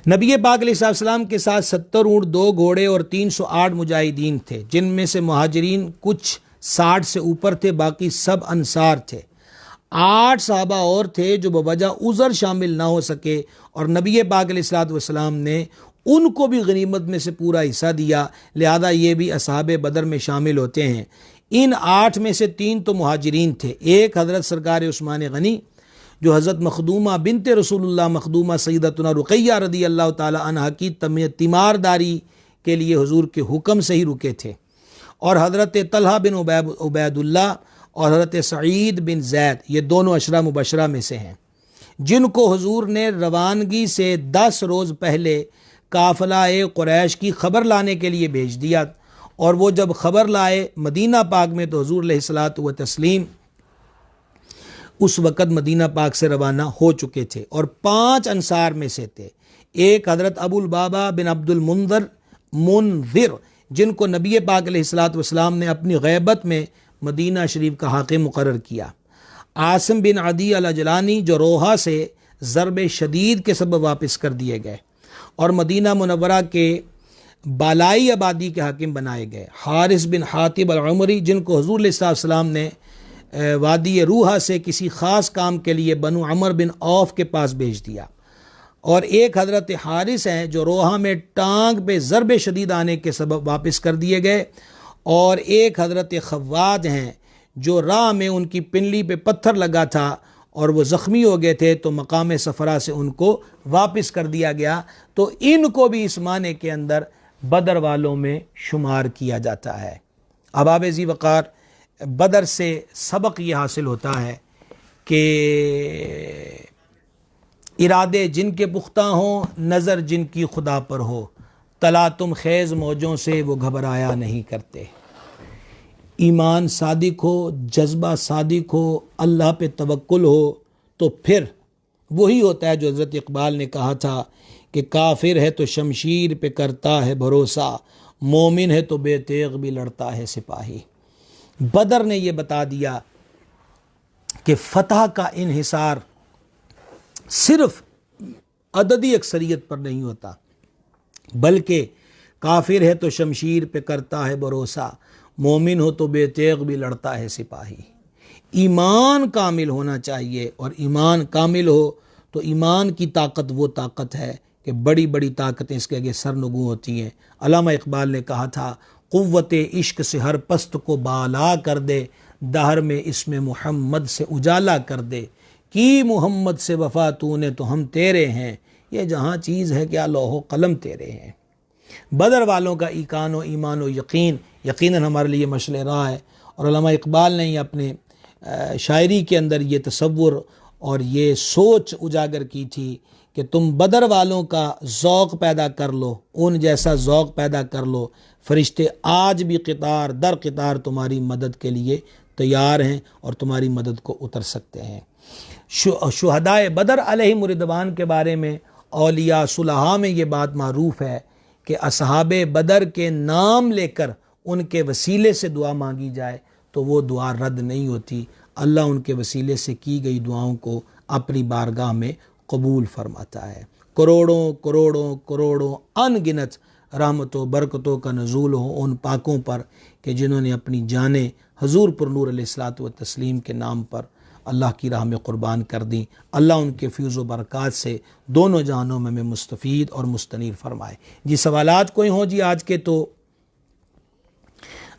نبی پاک علیہ السلام کے ساتھ 70 اونٹ، 2 گھوڑے اور 308 مجاہدین تھے، جن میں سے مہاجرین کچھ 60 سے اوپر تھے، باقی سب انصار تھے۔ 8 صحابہ اور تھے جو بوجہ عذر شامل نہ ہو سکے اور نبی پاک علیہ السلام نے ان کو بھی غنیمت میں سے پورا حصہ دیا، لہذا یہ بھی اصحاب بدر میں شامل ہوتے ہیں۔ ان 8 میں سے 3 تو مہاجرین تھے، ایک حضرت سرکار عثمان غنی جو حضرت مخدومہ بنت رسول اللہ مخدومہ سیدتنا رقیہ رضی اللہ تعالی عنہ کی تیمارداری کے لیے حضور کے حکم سے ہی رکے تھے، اور حضرت طلحہ بن عبید اللہ اور حضرت سعید بن زید یہ دونوں عشرہ مبشرہ میں سے ہیں، جن کو حضور نے روانگی سے 10 روز پہلے قافلہ قریش کی خبر لانے کے لیے بھیج دیا، اور وہ جب خبر لائے مدینہ پاک میں تو حضور علیہ الصلوۃ والتسلیم اس وقت مدینہ پاک سے روانہ ہو چکے تھے، اور 5 انصار میں سے تھے۔ ایک حضرت ابو البابا بن عبد المنذر جن کو نبی پاک علیہ الصلوۃ والسلام نے اپنی غیبت میں مدینہ شریف کا حاکم مقرر کیا۔ عاصم بن عدی الجلانی جو روحہ سے ضرب شدید کے سبب واپس کر دیے گئے اور مدینہ منورہ کے بالائی آبادی کے حاکم بنائے گئے۔ حارث بن حاتب العمری جن کو حضور علیہ السلام نے وادی روحہ سے کسی خاص کام کے لیے بنو عمر بن عوف کے پاس بھیج دیا، اور ایک حضرت حارث ہیں جو روحہ میں ٹانگ پہ ضرب شدید آنے کے سبب واپس کر دیے گئے، اور ایک حضرت خواد ہیں جو راہ میں ان کی پنڈلی پہ پتھر لگا تھا اور وہ زخمی ہو گئے تھے تو مقام صفرا سے ان کو واپس کر دیا گیا، تو ان کو بھی اس معنی کے اندر بدر والوں میں شمار کیا جاتا ہے۔ احباب ذی وقار، بدر سے سبق یہ حاصل ہوتا ہے کہ ارادے جن کے پختہ ہوں، نظر جن کی خدا پر ہو، تلاطم خیز موجوں سے وہ گھبرایا نہیں کرتے۔ ایمان صادق ہو، جذبہ صادق ہو، اللہ پہ توکل ہو تو پھر وہی ہوتا ہے جو حضرت اقبال نے کہا تھا کہ کافر ہے تو شمشیر پہ کرتا ہے بھروسہ، مومن ہے تو بے تیغ بھی لڑتا ہے سپاہی۔ بدر نے یہ بتا دیا کہ فتح کا انحصار صرف عددی اکثریت پر نہیں ہوتا، بلکہ کافر ہے تو شمشیر پہ کرتا ہے بھروسہ، مومن ہو تو بے تیغ بھی لڑتا ہے سپاہی۔ ایمان کامل ہونا چاہیے، اور ایمان کامل ہو تو ایمان کی طاقت وہ طاقت ہے کہ بڑی بڑی طاقتیں اس کے آگے سرنگوں ہوتی ہیں۔ علامہ اقبال نے کہا تھا قوت عشق سے ہر پست کو بالا کر دے، دہر میں اسم محمد سے اجالا کر دے، کی محمد سے وفا تو نے تو ہم تیرے ہیں، یہ جہاں چیز ہے کیا لوح و قلم تیرے ہیں۔ بدر والوں کا ایمان و یقین یقیناً ہمارے لیے مشعل راہ ہے، اور علامہ اقبال نے یہ اپنے شاعری کے اندر یہ تصور اور یہ سوچ اجاگر کی تھی کہ تم بدر والوں کا ذوق پیدا کر لو، ان جیسا ذوق پیدا کر لو، فرشتے آج بھی قطار در قطار تمہاری مدد کے لیے تیار ہیں اور تمہاری مدد کو اتر سکتے ہیں۔ شہدائے بدر علیہم الرضوان کے بارے میں اولیاء صلحاء میں یہ بات معروف ہے کہ اصحاب بدر کے نام لے کر ان کے وسیلے سے دعا مانگی جائے تو وہ دعا رد نہیں ہوتی، اللہ ان کے وسیلے سے کی گئی دعاؤں کو اپنی بارگاہ میں قبول فرماتا ہے۔ کروڑوں کروڑوں کروڑوں ان گنت رحمتوں برکتوں کا نزول ہو ان پاکوں پر کہ جنہوں نے اپنی جانیں حضور پر نور علیہ الصلوۃ والتسلیم کے نام پر اللہ کی راہ میں قربان کر دیں۔ اللہ ان کے فیض و برکات سے دونوں جہانوں میں مستفید اور مستنیر فرمائے۔ جی سوالات کوئی ہوں جی آج کے؟ تو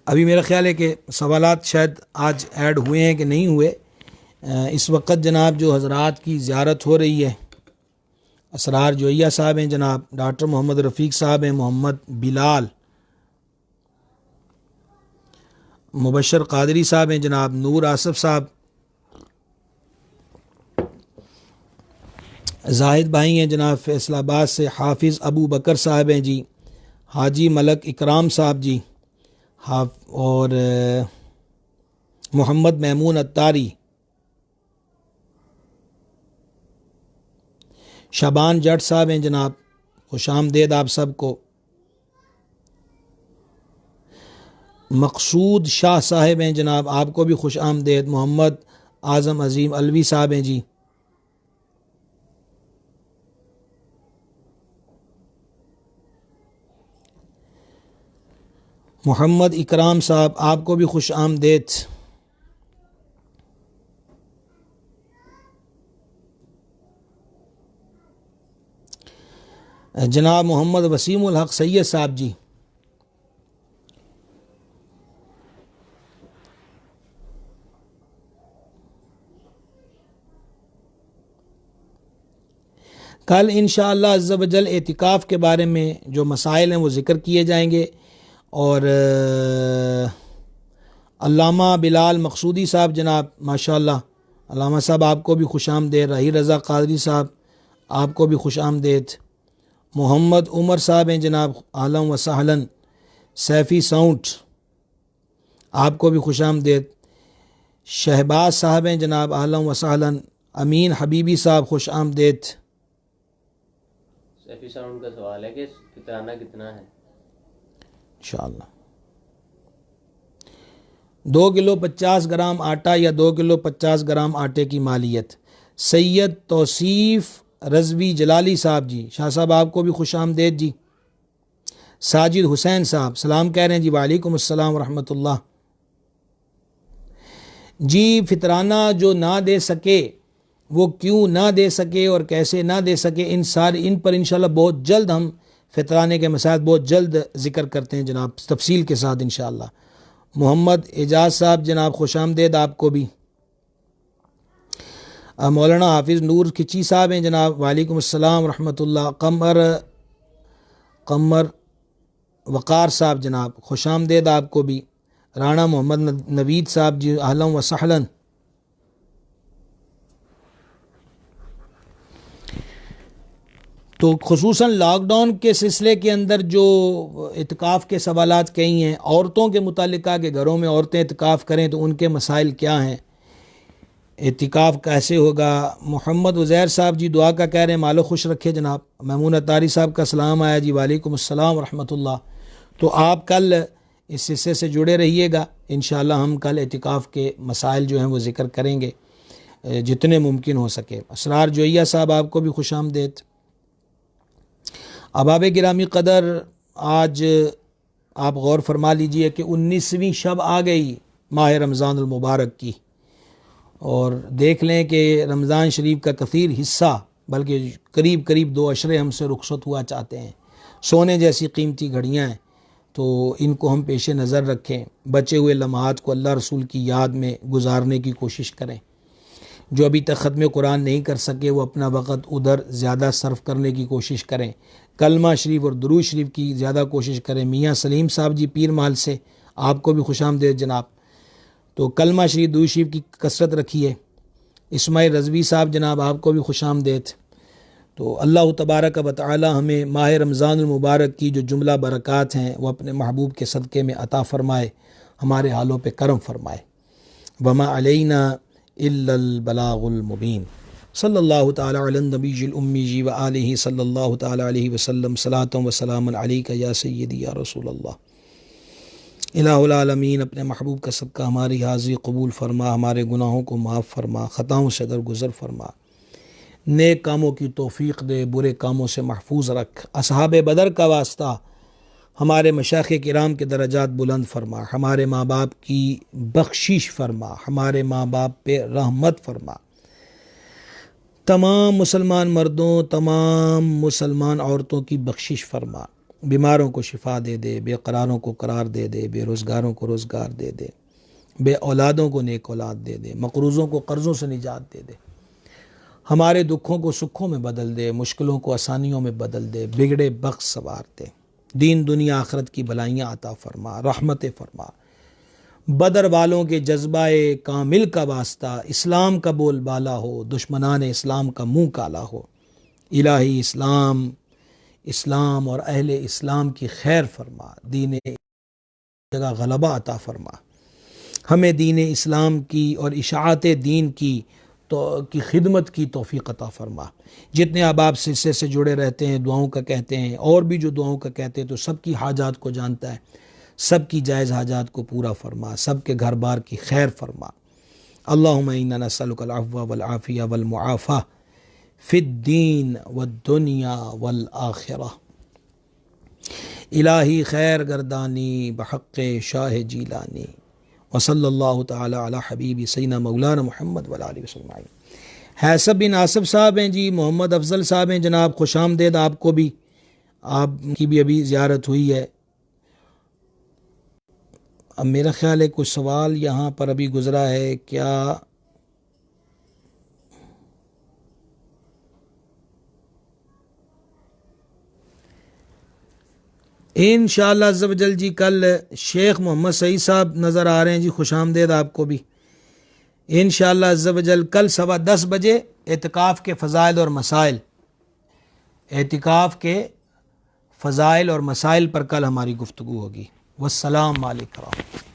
ابھی میرا خیال ہے کہ سوالات شاید آج ایڈ ہوئے ہیں کہ نہیں ہوئے۔ اس وقت جناب جو حضرات کی زیارت ہو رہی ہے، اسرار جوئیہ صاحب ہیں جناب، ڈاکٹر محمد رفیق صاحب ہیں، محمد بلال، مبشر قادری صاحب ہیں جناب، نور آصف صاحب، زاہد بھائی ہیں جناب فیصل آباد سے، حافظ ابو بکر صاحب ہیں جی، حاجی ملک اکرام صاحب جی، اور محمد میمون اتاری، شبان جٹ صاحب ہیں جناب، خوش آمدید آپ سب کو، مقصود شاہ صاحب ہیں جناب، آپ کو بھی خوش آمدید، محمد اعظم عظیم الوی صاحب ہیں جی، محمد اکرام صاحب آپ کو بھی خوش آمدید، جناب محمد وسیم الحق سید صاحب جی، کل انشاءاللہ عز و جل اعتکاف کے بارے میں جو مسائل ہیں وہ ذکر کیے جائیں گے، اور علامہ بلال مقصودی صاحب جناب ماشاءاللہ، علامہ صاحب آپ کو بھی خوش آمدید، رحی رضا قادری صاحب آپ کو بھی خوش آمدید، محمد عمر صاحب ہیں جناب، اہلاً و سہلاً، سیفی ساؤنٹ آپ کو بھی خوش آمدید، شہباز صاحب ہیں جناب، اہلاً و سہلاً، امین حبیبی صاحب خوش آمدید۔ سیفی ساؤنڈ کا سوال ہے کہ فطرانہ کتنا ہے؟ انشاءاللہ 2 کلو 50 گرام آٹا یا 2 کلو 50 گرام آٹے کی مالیت۔ سید توصیف رضوی جلالی صاحب جی، شاہ صاحب آپ کو بھی خوش آمدید جی۔ ساجد حسین صاحب سلام کہہ رہے ہیں جی، وعلیکم السلام ورحمۃ اللہ۔ جی فطرانہ جو نہ دے سکے وہ کیوں نہ دے سکے اور کیسے نہ دے سکے، ان پر انشاءاللہ بہت جلد ہم فطرانے کے مسائل بہت جلد ذکر کرتے ہیں جناب، تفصیل کے ساتھ انشاءاللہ۔ محمد اعجاز صاحب جناب خوش آمدید آپ کو بھی۔ مولانا حافظ نور کھچی صاحب ہیں جناب، وعلیکم السلام ورحمۃ اللہ۔ قمر وقار صاحب جناب خوش آمدید آپ کو بھی۔ رانا محمد نوید صاحب جی اہلاً و سہلاً۔ تو خصوصاً لاک ڈاؤن کے سلسلے کے اندر جو اعتکاف کے سوالات کئی ہیں، عورتوں کے متعلقہ کہ گھروں میں عورتیں اعتکاف کریں تو ان کے مسائل کیا ہیں، اعتکاف کیسے ہوگا۔ محمد عزیر صاحب جی دعا کا کہہ رہے ہیں، مالو خوش رکھے جناب۔ میمون اتاری صاحب کا سلام آیا جی، وعلیکم السلام ورحمۃ اللہ۔ تو آپ کل اس حصے سے جڑے رہیے گا، انشاءاللہ ہم کل اعتکاف کے مسائل جو ہیں وہ ذکر کریں گے جتنے ممکن ہو سکے۔ اسرار جوئیہ صاحب آپ کو بھی خوش آمدید۔ احباب گرامی قدر، آج آپ غور فرما لیجئے کہ 19ویں شب آ گئی ماہ رمضان المبارک کی، اور دیکھ لیں کہ رمضان شریف کا کثیر حصہ بلکہ قریب 2 عشرے ہم سے رخصت ہوا چاہتے ہیں۔ سونے جیسی قیمتی گھڑیاں ہیں، تو ان کو ہم پیش نظر رکھیں، بچے ہوئے لمحات کو اللہ رسول کی یاد میں گزارنے کی کوشش کریں۔ جو ابھی تک ختم قرآن نہیں کر سکے وہ اپنا وقت ادھر زیادہ صرف کرنے کی کوشش کریں، کلمہ شریف اور درود شریف کی زیادہ کوشش کریں۔ میاں سلیم صاحب جی پیر محل سے، آپ کو بھی خوش آمدید جناب، تو کلمہ شریف درود شریف کی کثرت رکھیے۔ اسماعیل رضوی صاحب جناب، آپ کو بھی خوش آمدید۔ تو اللہ تبارک و تعالی ہمیں ماہ رمضان المبارک کی جو جملہ برکات ہیں وہ اپنے محبوب کے صدقے میں عطا فرمائے، ہمارے حالوں پہ کرم فرمائے۔ وما علینا الا البلاغ المبین۔ صلی اللہ تعالی علی النبی الامی و آلہ صلی اللہ تعالی علیہ وسلم، صلاۃ و سلام علیک یا سیدی یا رسول اللہ۔ الہ العالمین اپنے محبوب کا صدقہ ہماری حاضری قبول فرما، ہمارے گناہوں کو معاف فرما، خطاؤں سے درگزر فرما، نیک کاموں کی توفیق دے، برے کاموں سے محفوظ رکھ۔ اصحاب بدر کا واسطہ ہمارے مشائخ کرام کے درجات بلند فرما، ہمارے ماں باپ کی بخشش فرما، ہمارے ماں باپ پہ رحمت فرما، تمام مسلمان مردوں، تمام مسلمان عورتوں کی بخشش فرما، بیماروں کو شفا دے دے، بے قراروں کو قرار دے دے، بے روزگاروں کو روزگار دے دے، بے اولادوں کو نیک اولاد دے دے، مقروضوں کو قرضوں سے نجات دے دے، ہمارے دکھوں کو سکھوں میں بدل دے، مشکلوں کو آسانیوں میں بدل دے، بگڑے بخت سوار دے، دین دنیا آخرت کی بلائیاں عطا فرما، رحمت فرما۔ بدر والوں کے جذبہ کامل کا واسطہ اسلام کا بول بالا ہو، دشمنان اسلام کا منہ کالا ہو۔ الہی اسلام اور اہل اسلام کی خیر فرما، دین جگہ غلبہ عطا فرما، ہمیں دین اسلام کی اور اشاعت دین کی خدمت کی توفیق عطا فرما۔ جتنے احباب سلسلے سے جڑے رہتے ہیں، دعاؤں کا کہتے ہیں، اور بھی جو دعاؤں کا کہتے ہیں، تو سب کی حاجات کو جانتا ہے، سب کی جائز حاجات کو پورا فرما، سب کے گھر بار کی خیر فرما۔ اللہم انا نسألک العفو والعافیہ والمعافاہ فی الدین والدنیا والآخرہ۔ الہی خیر گردانی بحق شاہ جیلانی، وصلی اللہ تعالی علی حبیب سیدنا مولانا محمد وعلی آلہ وسلم۔ حیثب بن آصف صاحب ہیں جی، محمد افضل صاحب ہیں جناب، خوش آمدید آپ کو بھی، آپ کی بھی ابھی زیارت ہوئی ہے۔ اب میرا خیال ہے کچھ سوال یہاں پر ابھی گزرا ہے، کیا انشاءاللہ عز و جل جی کل شیخ محمد سعید صاحب نظر آ رہے ہیں جی، خوش آمدید آپ کو بھی انشاءاللہ عز و جل۔ کل 10:15 بجے اعتکاف کے فضائل اور مسائل، اعتکاف کے فضائل اور مسائل پر کل ہماری گفتگو ہوگی۔ والسلام علیکم۔